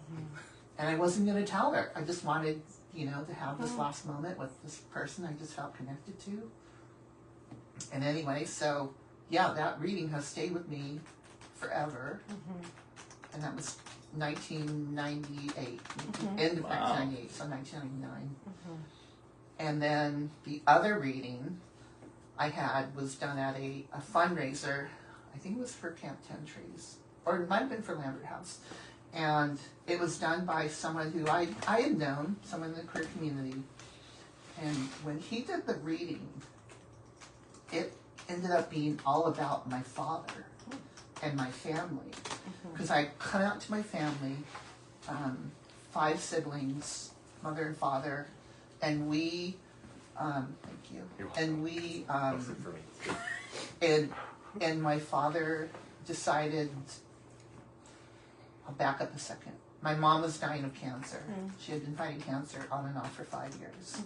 And I wasn't going to tell her. I just wanted, to have this last moment with this person I just felt connected to. And anyway, so yeah, that reading has stayed with me forever. And that was 1998, end of 1998, so 1999. And then the other reading I had was done at a fundraiser. I think it was for Camp 10 Trees, or it might have been for Lambert House. And it was done by someone who I had known, someone in the queer community. And when he did the reading, it ended up being all about my father and my family. Because I come out to my family, 5 siblings, mother and father, and we, thank you, and we, For me. and my father decided, I'll back up a second. My mom was dying of cancer. She had been fighting cancer on and off for 5 years.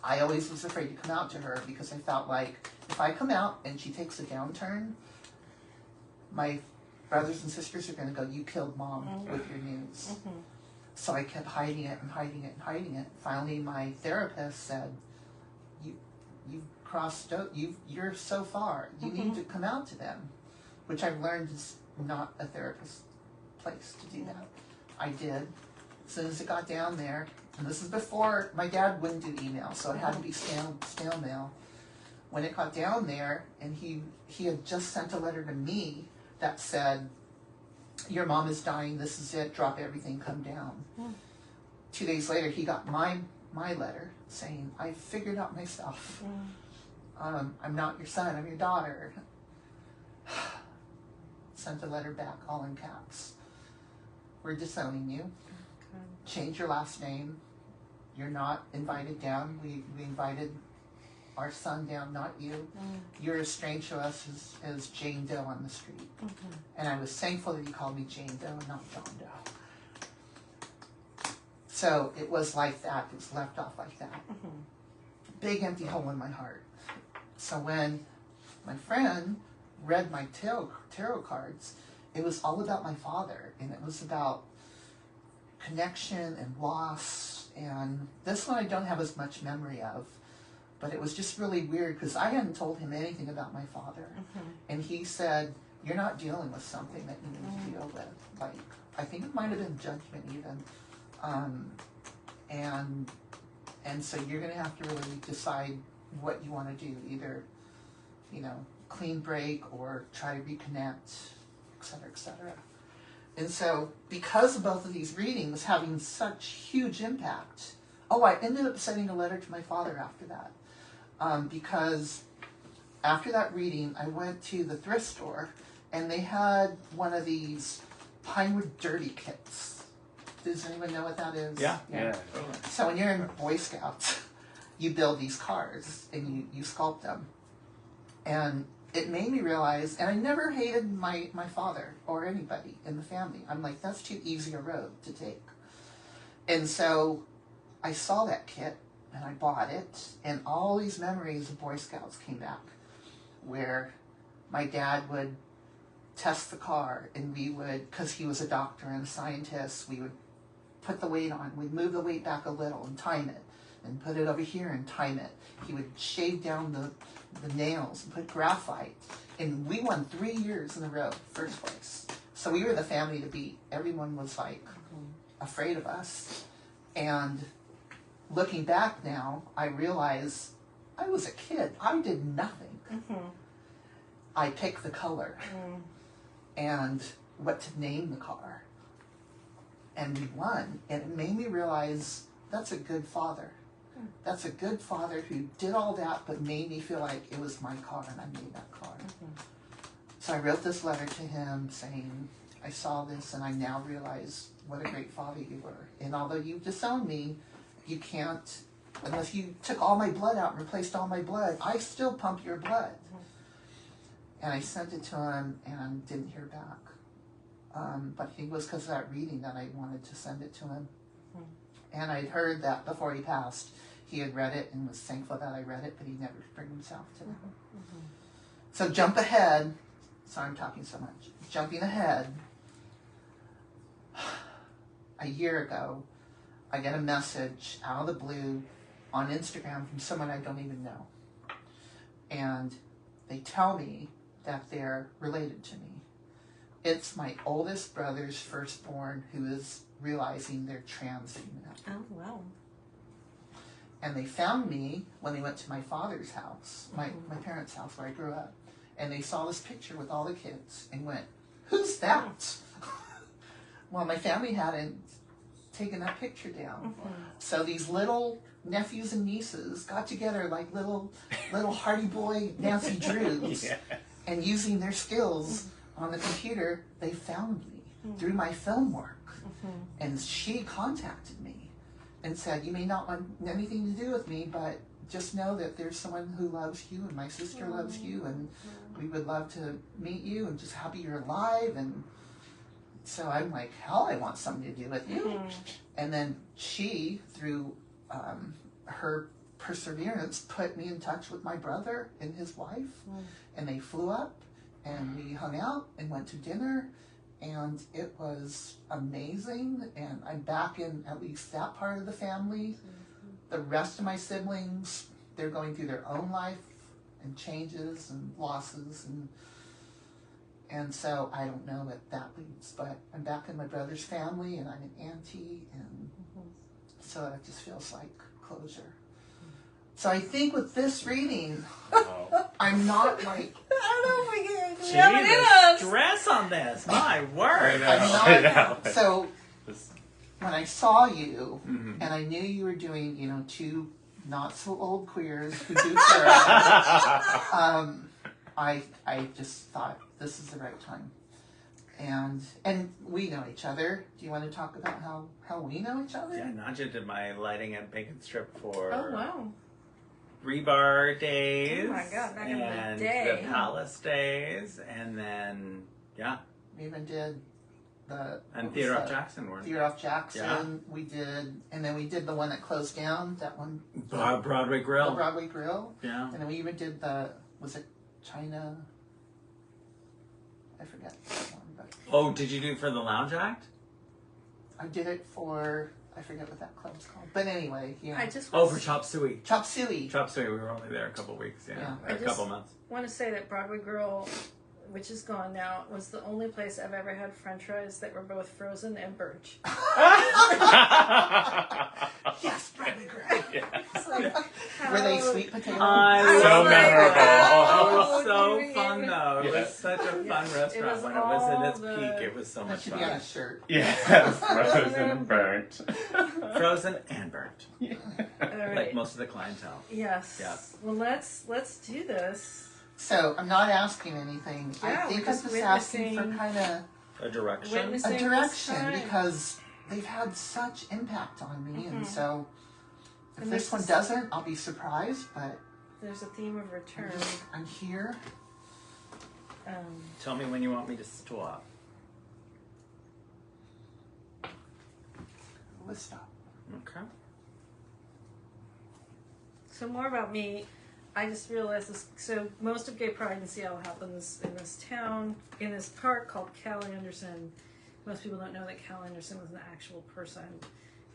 I always was afraid to come out to her because I felt like if I come out and she takes a downturn, my brothers and sisters are going to go, you killed mom with your news. So I kept hiding it and hiding it and hiding it. Finally, my therapist said, you've crossed, you're so far. You need to come out to them, which I've learned is not a therapist's place to do that. I did. As soon as it got down there, and this is before my dad wouldn't do email, so it had to be snail mail. When it got down there, and he had just sent a letter to me that said, your mom is dying, this is it, drop everything, come down. 2 days later, he got my letter saying, I figured out myself. I'm not your son, I'm your daughter. Sent a letter back, all in caps. We're disowning you. Change your last name. You're not invited down. We invited our son down, not you. You're as strange to us as Jane Doe on the street. And I was thankful that he called me Jane Doe and not John Doe. So it was like that. It was left off like that. Big empty hole in my heart. So when my friend read my tarot cards, it was all about my father, and it was about connection and loss. And this one I don't have as much memory of, but it was just really weird because I hadn't told him anything about my father. And he said, you're not dealing with something that you need to deal with. Like, I think it might have been judgment even. And so you're going to have to really decide what you want to do. Either, clean break or try to reconnect, et cetera, et cetera. And so because of both of these readings having such huge impact, I ended up sending a letter to my father after that. Because after that reading, I went to the thrift store and they had one of these Pinewood Dirty kits. Does anyone know what that is? Yeah. So when you're in Boy Scouts, you build these cars and you sculpt them. And it made me realize, and I never hated my father or anybody in the family. I'm like, that's too easy a road to take. And so I saw that kit and I bought it, and all these memories of Boy Scouts came back, where my dad would test the car, and we would, because he was a doctor and a scientist, we would put the weight on, we'd move the weight back a little and time it, and put it over here and time it. He would shave down the nails and put graphite, and we won 3 years in a row, first place. So we were the family to beat. Everyone was like afraid of us. And looking back now, I realize I was a kid. I did nothing. I picked the color and what to name the car. And we won. And it made me realize that's a good father. That's a good father who did all that but made me feel like it was my car and I made that car. So I wrote this letter to him saying, I saw this and I now realize what a great father you were. And although you disowned me, you can't, unless you took all my blood out and replaced all my blood, I still pump your blood. And I sent it to him and didn't hear back. But it was because of that reading that I wanted to send it to him. And I'd heard that before he passed, he had read it and was thankful that I read it, but he never bring himself to that. So jump ahead. Sorry I'm talking so much. Jumping ahead. A year ago, I get a message out of the blue on Instagram from someone I don't even know. And they tell me that they're related to me. It's my oldest brother's firstborn who is realizing they're trans female. Oh, wow. And they found me when they went to my father's house, my parents' house where I grew up. And they saw this picture with all the kids and went, who's that? Well, my family hadn't taken that picture down. So these little nephews and nieces got together like little Hardy Boy Nancy Drews. And using their skills on the computer, they found me through my film work. And she contacted me and said, you may not want anything to do with me, but just know that there's someone who loves you and my sister loves you and we would love to meet you and just happy you're alive. And so I'm like, hell, I want something to do with you. And then she, through her perseverance, put me in touch with my brother and his wife. And they flew up and we hung out and went to dinner. And it was amazing. And I'm back in at least that part of the family. The rest of my siblings, they're going through their own life and changes and losses. And so I don't know what that leads. But I'm back in my brother's family and I'm an auntie. And so it just feels like closure. So I think with this reading, I'm not like... Gee, the stress on this. My word. I'm not, so when I saw you, and I knew you were doing, 2 not so old queers who do tarot, I just thought this is the right time. And we know each other. Do you want to talk about how we know each other? Yeah, Nadja did my lighting and bacon strip for Oh, wow. Rebar days. Oh my God, back in the and day. the Palace days, and then We even did the... and Theodore F. Jackson were Theodore F. Jackson, we did, and then we did the one that closed down, that one. Broadway Grill. The Broadway Grill. Yeah. And then we even did was it China? I forget that one, but Oh, did you do it for the Lounge Act? I did it for, I forget what that club's called. But anyway, I just Oh, for Chop Suey. Chop Suey. Chop Suey, we were only there a couple weeks, Yeah. a couple months. want to say that Broadway Grill, which is gone now, was the only place I've ever had french fries that were both frozen and burnt. Yes, Broadway Grill. It's like, Were they how- sweet potato? I So was memorable. It was oh, so you fun gave me- though. It Yeah. was such a fun restaurant was when it was in its all the- peak. It was so That much should be on fun. a shirt. Yeah, frozen and burnt. Frozen and burnt, All right. like most of the clientele. Yes. Yeah. Well, let's do this. So I'm not asking anything. Yeah, I think we're I'm just just asking for witnessing- kind of A direction. Witnessing a this direction time. because they've had such impact on me, and so if It this makes one us- doesn't, I'll be surprised. But there's a theme of return. I'm here. Tell me when you want me to stop. Let's stop. Okay. So more about me. I just realized this. So most of Gay Pride in Seattle happens in this town, in this park called Callie Anderson. Most people don't know that Callie Anderson was an actual person.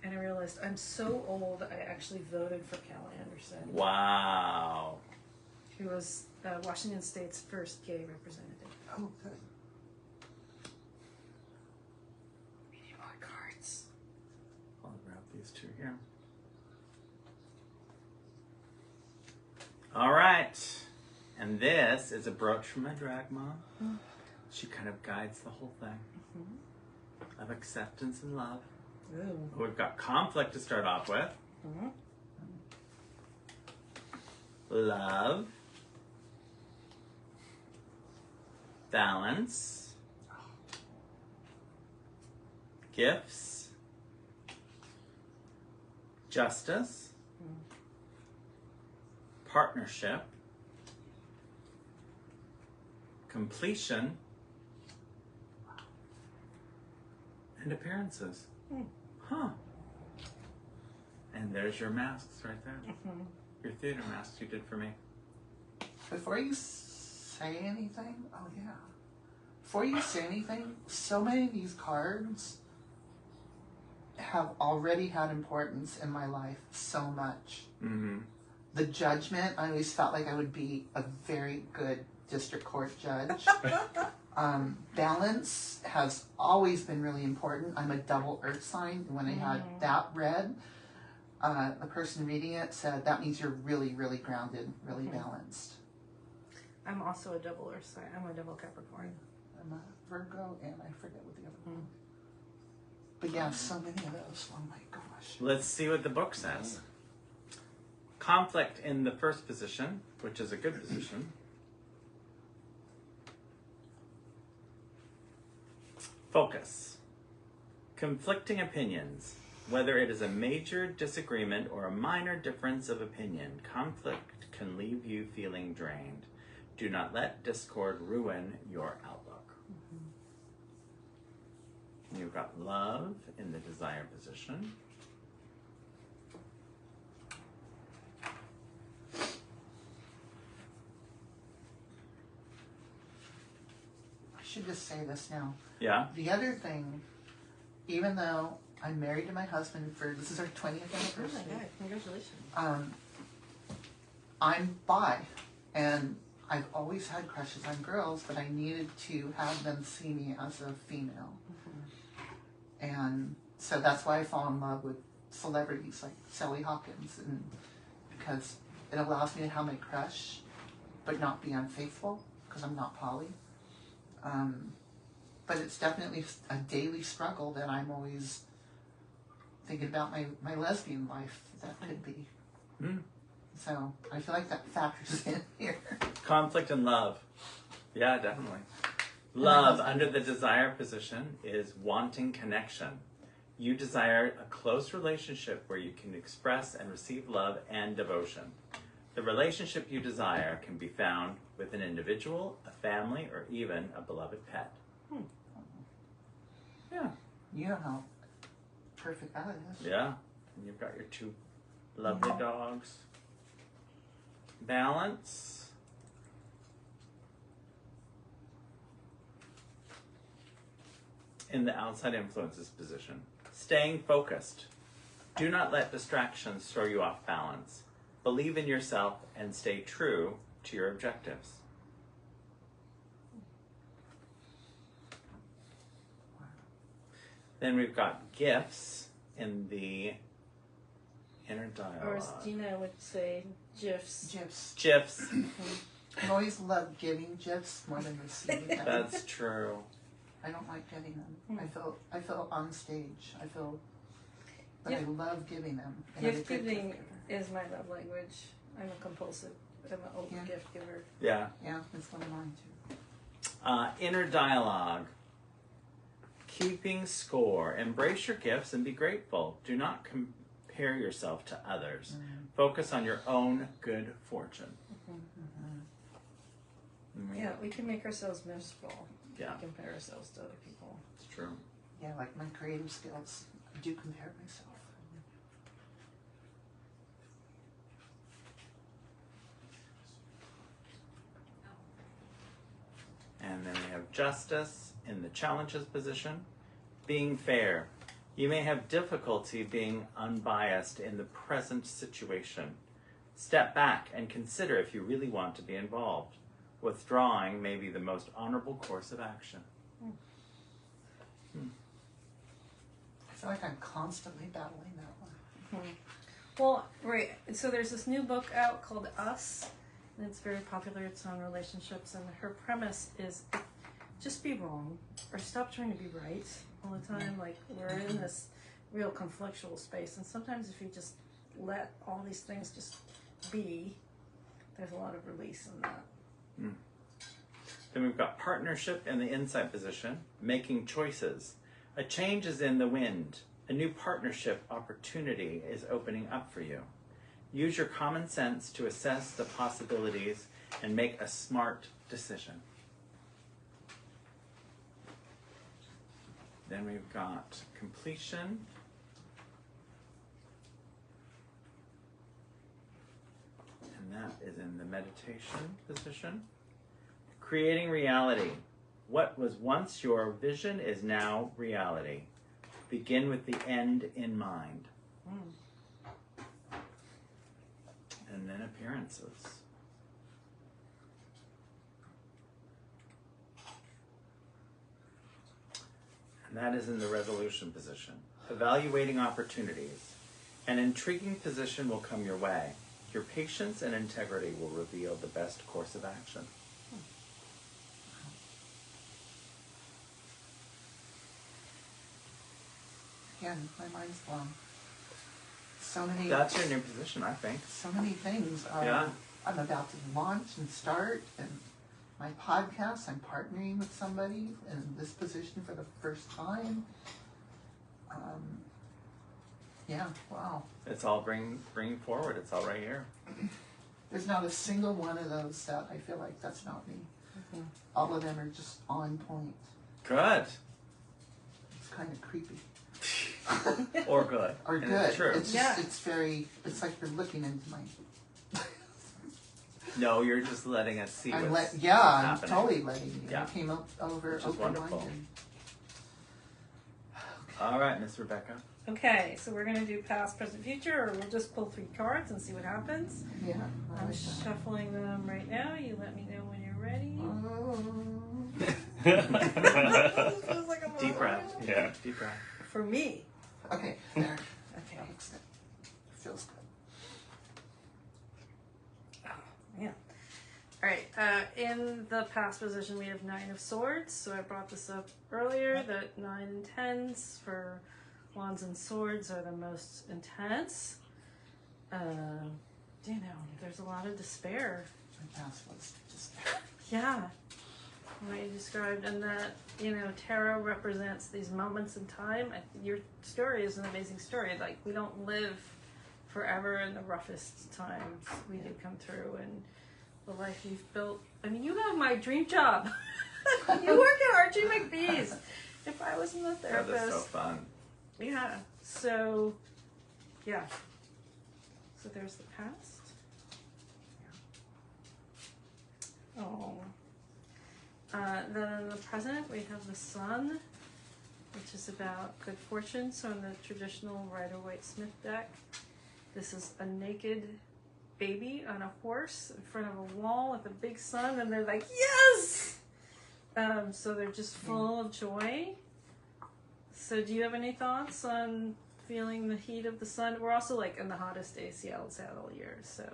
And I realized I'm so old, I actually voted for Callie Anderson, Wow. who was Washington State's first gay representative. Oh, good. We need more cards. I'll grab these two here. All right. And this is a brooch from my drag mom. She kind of guides the whole thing of acceptance and love. Ooh. We've got conflict to start off with. Love. Balance. Gifts. Justice. Partnership. Completion. And appearances. Huh. And there's your masks right there. Your theater masks you did for me. Before you say anything, oh yeah. Before you say anything, so many of these cards have already had importance in my life so much. Mm-hmm. The judgment, I always felt like I would be a very good district court judge. Balance has always been really important. I'm a double earth sign. And when I had that read, the person reading it said, that means you're really, really grounded, really balanced. I'm also a double Earth sign. I'm a double Capricorn. I'm a Virgo, and I forget what the other one. But yeah, so many of those. Oh my gosh. Let's see what the book says. Conflict in the first position, which is a good position. Focus. Conflicting opinions. Whether it is a major disagreement or a minor difference of opinion, conflict can leave you feeling drained. Do not let discord ruin your outlook. You've got love in the desire position. I should just say this now. Yeah. The other thing, even though I'm married to my husband for, this is our 20th Oh my anniversary. god, congratulations. I'm bi, and I've always had crushes on girls, but I needed to have them see me as a female. And so that's why I fall in love with celebrities like Sally Hawkins, and because it allows me to have my crush, but not be unfaithful, because I'm not poly. But it's definitely a daily struggle that I'm always thinking about my lesbian life that could be. So I feel like that factors in here. Conflict and love. Yeah, definitely. Love under the desire position is wanting connection. You desire a close relationship where you can express and receive love and devotion. The relationship you desire can be found with an individual, a family, or even a beloved pet. Yeah. You know how perfect that is. Yeah. And you've got your two lovely dogs. Balance. In the outside influences position. Staying focused. Do not let distractions throw you off balance. Believe in yourself and stay true to your objectives. Then we've got gifts in the inner dialogue. Or as Gina would say, GIFs. GIFs. GIFs. I've always loved giving GIFs more than receiving them. That's true. I don't like getting them. I feel on stage. I feel, but I love giving them. And I'm a Gift good giving gift giver. is my love language. I'm a compulsive. I'm an old gift giver. Yeah. Yeah, it's one of mine too. Inner dialogue. Keeping score. Embrace your gifts and be grateful. Do not compare compare yourself to others. Focus on your own good fortune. Yeah, we can make ourselves miserable. Yeah. We compare ourselves to other people. It's true. Yeah, like my creative skills. I do compare myself. And then we have justice in the challenges position. Being fair. You may have difficulty being unbiased in the present situation. Step back and consider if you really want to be involved. Withdrawing may be the most honorable course of action. I feel like I'm constantly battling that one. Well, right. So there's this new book out called Us, and it's very popular. It's on relationships, and her premise is just be wrong or stop trying to be right all the time. Like, we're in this real conflictual space, and sometimes if you just let all these things just be, there's a lot of release in that. Then we've got partnership in the insight position, making choices. A change is in the wind. A new partnership opportunity is opening up for you. Use your common sense to assess the possibilities and make a smart decision. Then we've got completion. And that is in the meditation position. Creating reality. What was once your vision is now reality. Begin with the end in mind. And then appearances. And that is in the resolution position. Evaluating opportunities. An intriguing position will come your way. Your patience and integrity will reveal the best course of action. Again, my mind's blown. So many. That's your new position, I think. So many things are. Yeah. I'm about to launch and start, and my podcast. I'm partnering with somebody in this position for the first time. Yeah. Wow. It's all bringing forward. It's all right here. There's not a single one of those that I feel like that's not me. All of them are just on point. Good. It's kind of creepy. Or good. Or And good. It's true. It's just, it's very, it's like you're looking into my. No, you're just letting us see what's I'm happening. totally letting you. Yeah. I came up over Which is open-minded. wonderful. All right, Miss Rebecca. Okay, so we're gonna do past, present, future, or we'll just pull 3 cards and see what happens. Yeah. I I'm like that. shuffling them right now. You let me know when you're ready. Feels like I'm Deep breath. Yeah. Deep breath. For me. Okay, there. Okay. That looks good. Feels good. Oh, man. All right. In the past position, we have 9 of Swords. So I brought this up earlier. That 9 and 10s for Wands and Swords are the most intense. There's a lot of despair. My past was just. Yeah. What you described, and that, tarot represents these moments in time. Your story is an amazing story. Like, we don't live forever in the roughest times. We do come through, and the life you've built. I mean, you have my dream job. You work at Archie McBee's. If I wasn't a That therapist. is so fun. Yeah. So, yeah. So there's the past. Oh. Then in the present, we have the Sun, which is about good fortune. So in the traditional Rider-Waite-Smith deck, this is a naked baby on a horse in front of a wall with a big sun, and they're like, yes! So they're just full of joy. So do you have any thoughts on feeling the heat of the sun? We're also like in the hottest day Seattle's had all year, so.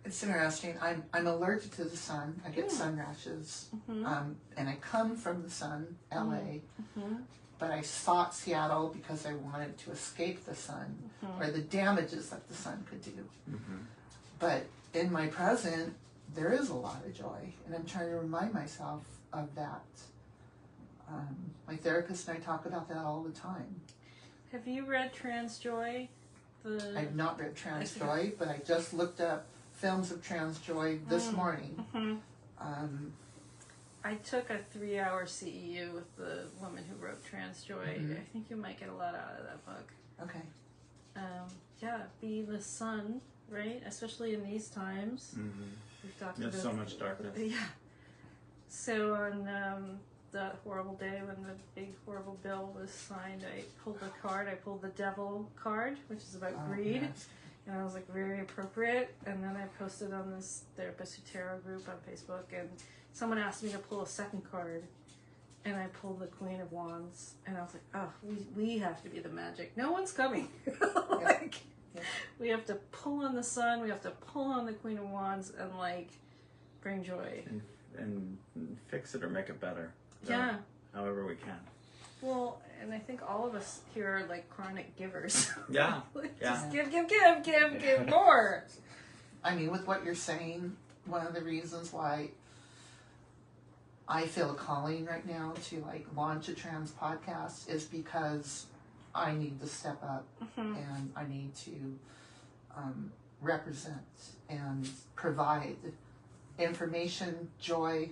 It's interesting. I'm allergic to the sun. I get sun rashes, and I come from the sun, LA. But I sought Seattle because I wanted to escape the sun or the damages that the sun could do. But in my present, there is a lot of joy, and I'm trying to remind myself of that. My therapist and I talk about that all the time. Have you read Trans Joy, the. I've not read Transjoy, but I just looked up films of Transjoy this morning. Mhm. Um, I took a 3-hour CEU with the woman who wrote Transjoy. Mhm. I think you might get a lot out of that book. okay. Yeah, be the sun, right? Especially in these times. Mm-hmm. We've talked There's about so much darkness. Yeah. So on that horrible day when the big horrible bill was signed, I pulled a card. I pulled the devil card, which is about Oh, greed. yes. And I was like, very appropriate. And then I posted on this Therapist Who Tarot group on Facebook, and someone asked me to pull a second card. And I pulled the Queen of Wands. And I was like, oh, we have to be the magic. No one's coming. Like, Yeah. we have to pull on the sun, we have to pull on the Queen of Wands, and like, bring joy. And fix it or make it better. Yeah. However we can. Well, and I think all of us here are like chronic givers. Yeah. Like, Yeah. Just give more. I mean, with what you're saying, one of the reasons why I feel a calling right now to like launch a trans podcast is because I need to step up and I need to represent and provide information, joy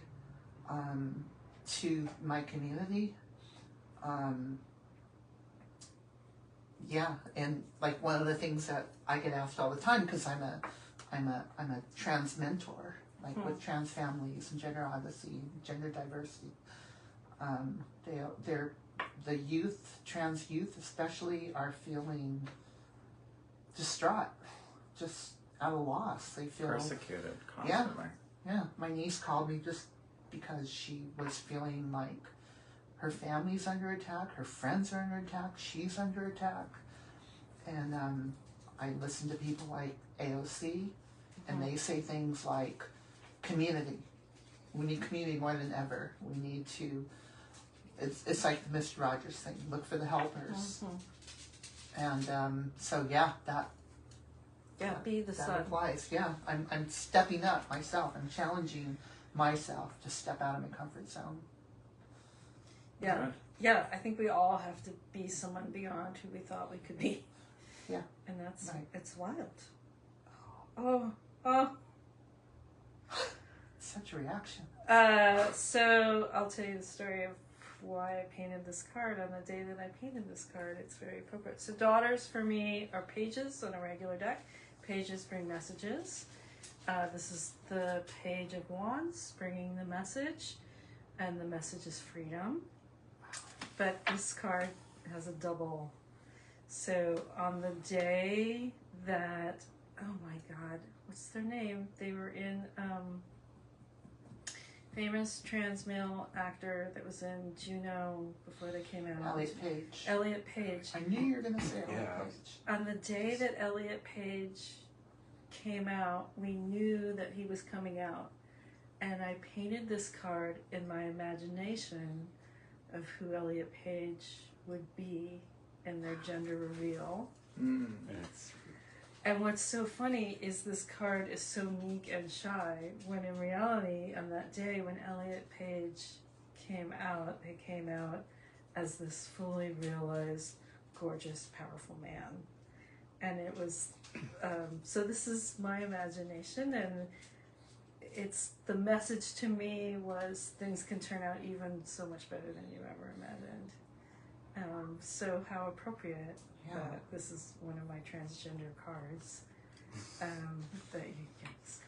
to my community. Yeah, and like one of the things that I get asked all the time, because I'm a trans mentor, like with trans families and gender odyssey and gender diversity. The youth, trans youth especially, are feeling distraught, just at a loss. They feel Persecuted constantly. Yeah, my niece called me just because she was feeling like her family's under attack, her friends are under attack, she's under attack. And I listen to people like AOC, and they say things like, community. We need community more than ever. We need to, it's like the Mr. Rogers thing, look for the helpers. And so yeah, that Be the that sun. applies. Yeah, I'm stepping up myself. I'm challenging myself to step out of my comfort zone. Yeah. Good. Yeah, I think we all have to be someone beyond who we thought we could be. Yeah. And that's, Right. it's wild. Oh. Such a reaction. So I'll tell you the story of why I painted this card on the day that I painted this card. It's very appropriate. So daughters for me are pages on a regular deck. Pages bring messages. This is the Page of Wands bringing the message, and the message is freedom. But this card has a double. So on the day that, oh my God, what's their name? They were in famous trans male actor that was in Juno before they came out. Elliot Page. Elliot Page. I knew you were going to say Elliot Yeah. Page. On the day that Elliot Page came out, we knew that he was coming out. And I painted this card in my imagination of who Elliot Page would be in their gender reveal. Mm. And what's so funny is this card is so meek and shy, when in reality, on that day when Elliot Page came out, he came out as this fully realized, gorgeous, powerful man. And it was, so this is my imagination, and it's, the message to me was things can turn out even so much better than you ever imagined. So how appropriate. Yeah. This is one of my transgender cards. That you get this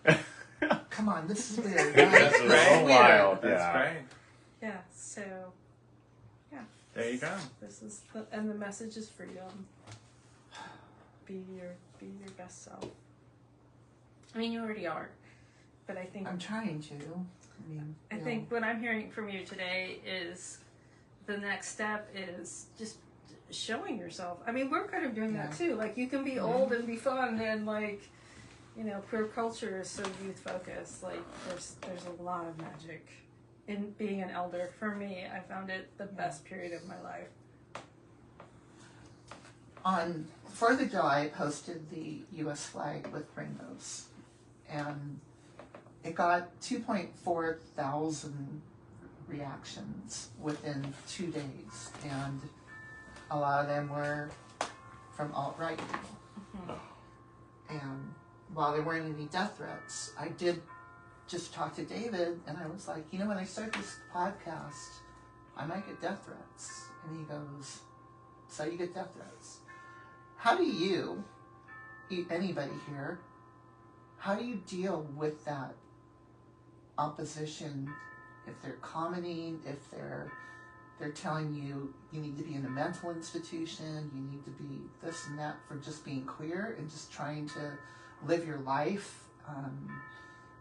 card. So, Come on, this is weird. That's Right? so This is weird. wild. That's Yeah. great. yeah. So There you go. this is and the message is freedom. Be your best self. I mean, you already are, but I think I'm trying to. I mean, I you think know, what I'm hearing from you today is the next step is just showing yourself. I mean, we're kind of doing that too. Like, you can be old and be fun, and like, you know, queer culture is so youth focused. Like, there's a lot of magic in being an elder. For me, I found it the best period of my life. on 4th of July, I posted the U.S. flag with rainbows, and it got 2.4 thousand reactions within 2 days, and a lot of them were from alt-right people. And while there weren't any death threats, I did just talk to David, and I was like, you know, when I start this podcast, I might get death threats. And he goes, so you get death threats. How do you, anybody here, how do you deal with that opposition if they're commenting, if they're telling you you need to be in a mental institution, you need to be this and that for just being queer and just trying to live your life?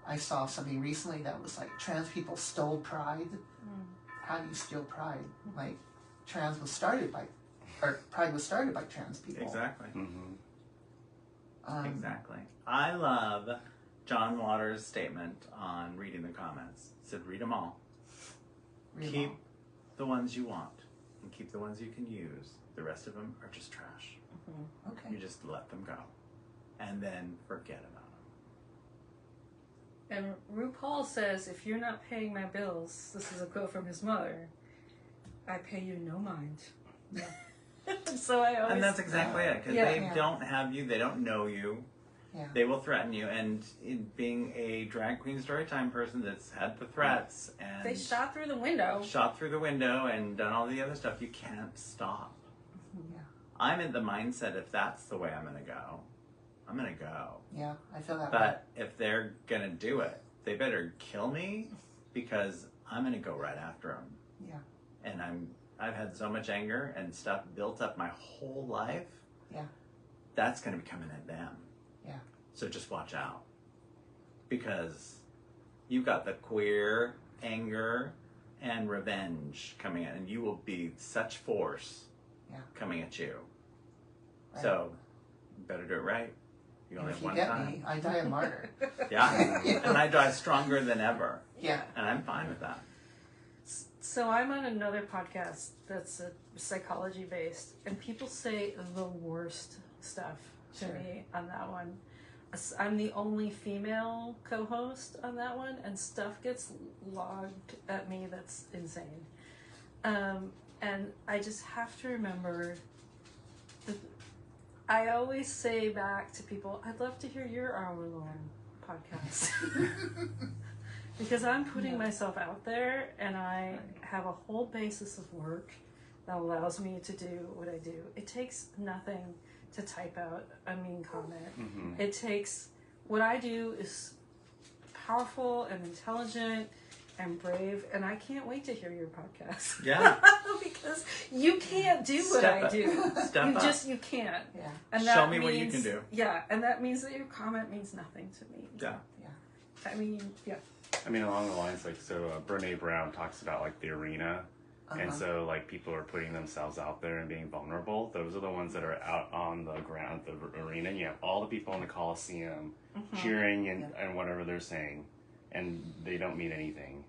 I saw something recently that was like, trans people stole pride. How do you steal pride? Like, pride was started by trans people. Exactly. Mm-hmm. Exactly. I love John Waters' statement on reading the comments. He said, read them all. Keep the ones you want and keep the ones you can use. The rest of them are just trash. Okay. You just let them go and then forget about them. And RuPaul says, if you're not paying my bills, this is a quote from his mother, I pay you no mind. Yeah. So I always... And that's exactly it, because Yeah. they Yeah. don't have you, they don't know you, Yeah. they will threaten you. And in being a drag queen storytime person that's had the threats and They shot through the window. shot through the window and done all the other stuff, you can't stop. Yeah. I'm in the mindset, if that's the way I'm going to go, I'm going to go. Yeah, I feel that way. But if they're going to do it, they better kill me, because I'm going to go right after them. Yeah. And I've had so much anger and stuff built up my whole life. Yeah. That's going to be coming at them. Yeah. So just watch out, because you've got the queer anger and revenge coming in, and you will be such force coming at you. Right. So you better do it right. You only If have you one get time. me, I die a martyr. Yeah. And I die stronger than ever. Yeah. And I'm fine with that. So I'm on another podcast that's psychology based, and people say the worst stuff to Sure. me on that one. I'm the only female co-host on that one, and stuff gets logged at me that's insane. And I just have to remember that I always say back to people, I'd love to hear your hour-long podcast. Because I'm putting myself out there, and I have a whole basis of work that allows me to do what I do. It takes nothing to type out a mean comment. Mm-hmm. It takes, what I do is powerful and intelligent and brave, and I can't wait to hear your podcast. Yeah. Because you can't do what Step I up. do. Step up. You can't. Yeah. And Show that me what you means- can do. Yeah, and that means that your comment means nothing to me. Yeah. I mean, yeah. I mean, along the lines, like, so Brene Brown talks about, like, the arena. And so, like, people are putting themselves out there and being vulnerable. Those are the ones that are out on the ground, the arena. You have all the people in the Coliseum cheering and whatever they're saying. And they don't mean anything.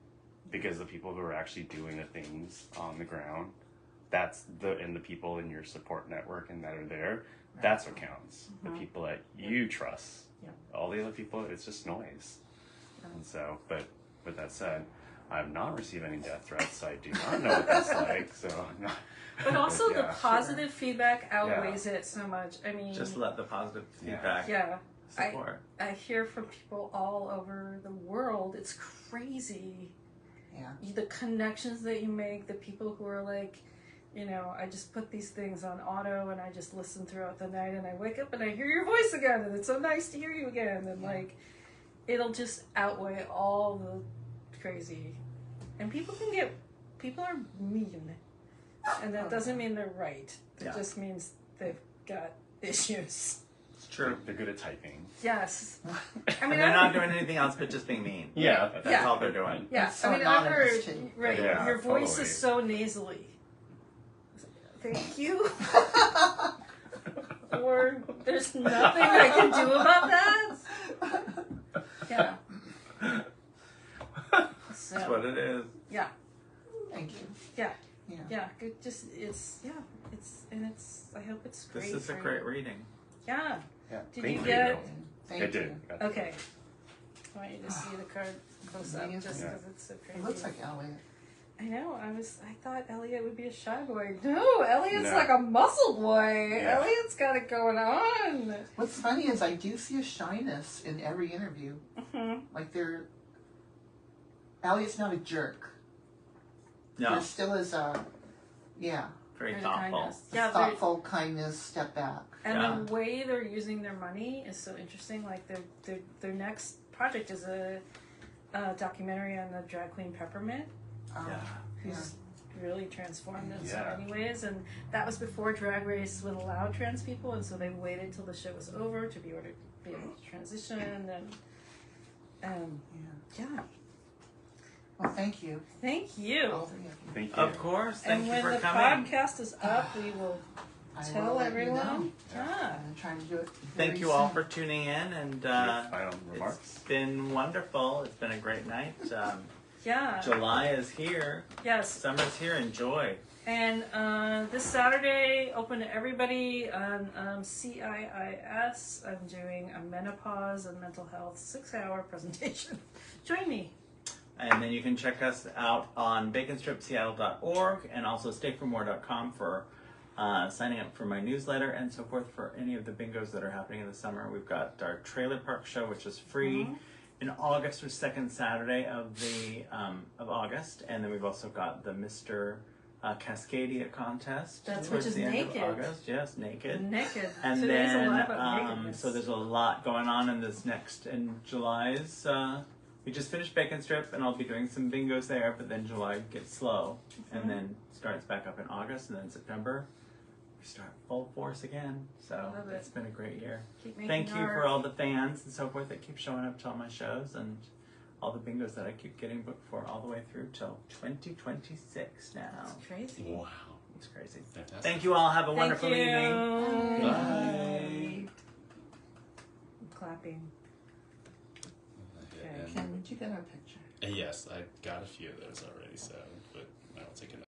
Because the people who are actually doing the things on the ground, and the people in your support network and that are there, that's what counts. The people that you trust. Yeah. All the other people, it's just noise. And so, but with that said, I have not received any death threats, so I do not know what that's like. So I'm not. But also the yeah, positive feedback outweighs it so much. I mean, Just let the positive Yeah. feedback yeah, support. I hear from people all over the world. It's crazy. Yeah. The connections that you make, the people who are like, you know, I just put these things on auto and I just listen throughout the night, and I wake up and I hear your voice again, and it's so nice to hear you again, and like, it'll just outweigh all the crazy. And people are mean, and that doesn't mean they're right. It Yeah. just means they've got issues. It's true. They're good at typing. Yes. I And mean, they're not doing anything else but just being mean. Yeah. That's Yeah. all they're doing. Yeah, It's so I mean, I've heard, anonymous, too. right, Yeah, your voice totally. is so nasally. Thank you. Or there's nothing I can do about that. Yeah. That's what it is. Yeah, Thank you. yeah, Yeah. yeah. Good. Just I hope it's great. This is a for great you. reading. Yeah. Yeah. Did Thank you get? Thank It you. did. Okay. I want you to see the card close up, Yeah. just Yeah. because it's so crazy. It looks like Elliot. I know. I thought Elliot would be a shy boy. No, Elliot's No. like a muscle boy. Yeah. Elliot's got it going on. What's funny is I do see a shyness in every interview. Mhm. Like Elliot's not a jerk. No, There still is a, very There's thoughtful. kindness. a Yeah, they're- thoughtful kindness, step back. and Yeah. the way they're using their money is so interesting. Like their next project is a documentary on the drag queen Peppermint, Yeah. who's really transformed in so Yeah. many ways. And that was before Drag Race would allow trans people, and so they waited till the show was over to be able to transition. And yeah, Well, thank you. thank you. All three of you. Thank you. Of course. Thank And you when for the coming. podcast is up, we will I will tell let you everyone. know. Yeah. I'm trying to do it. Thank very you all soon. for tuning in, and Your final remarks. it's been wonderful. It's been a great night. Yeah. July is here. Yes. Summer's here. Enjoy. And this Saturday, open to everybody on CIIS. I'm doing a menopause and mental health 6-hour presentation. Join me. And then you can check us out on baconstripseattle.org and also stayformore.com for signing up for my newsletter and so forth for any of the bingos that are happening in the summer. We've got our trailer park show, which is free in August, or second Saturday of the of August, and then we've also got the Mr. Cascadia contest. That's towards which is the end naked. of August. Yes, naked. Naked. And Today's a then, lot about nakedness. so there's a lot going on in this next, in July's, we just finished Bacon Strip, and I'll be doing some bingos there, but then July gets slow, and then starts back up in August, and then September, we start full force again. So Love it. it's been a great year. Keep making Thank you art. for all the fans and so forth that keep showing up to all my shows, and all the bingos that I keep getting booked for all the way through till 2026 now. It's crazy. Wow. It's crazy. Fantastic. Thank you all. Have a Thank wonderful you. evening. Bye. I'm clapping. And, Ken, did you get our picture? yes, I got a few of those already, so, but I'll take another.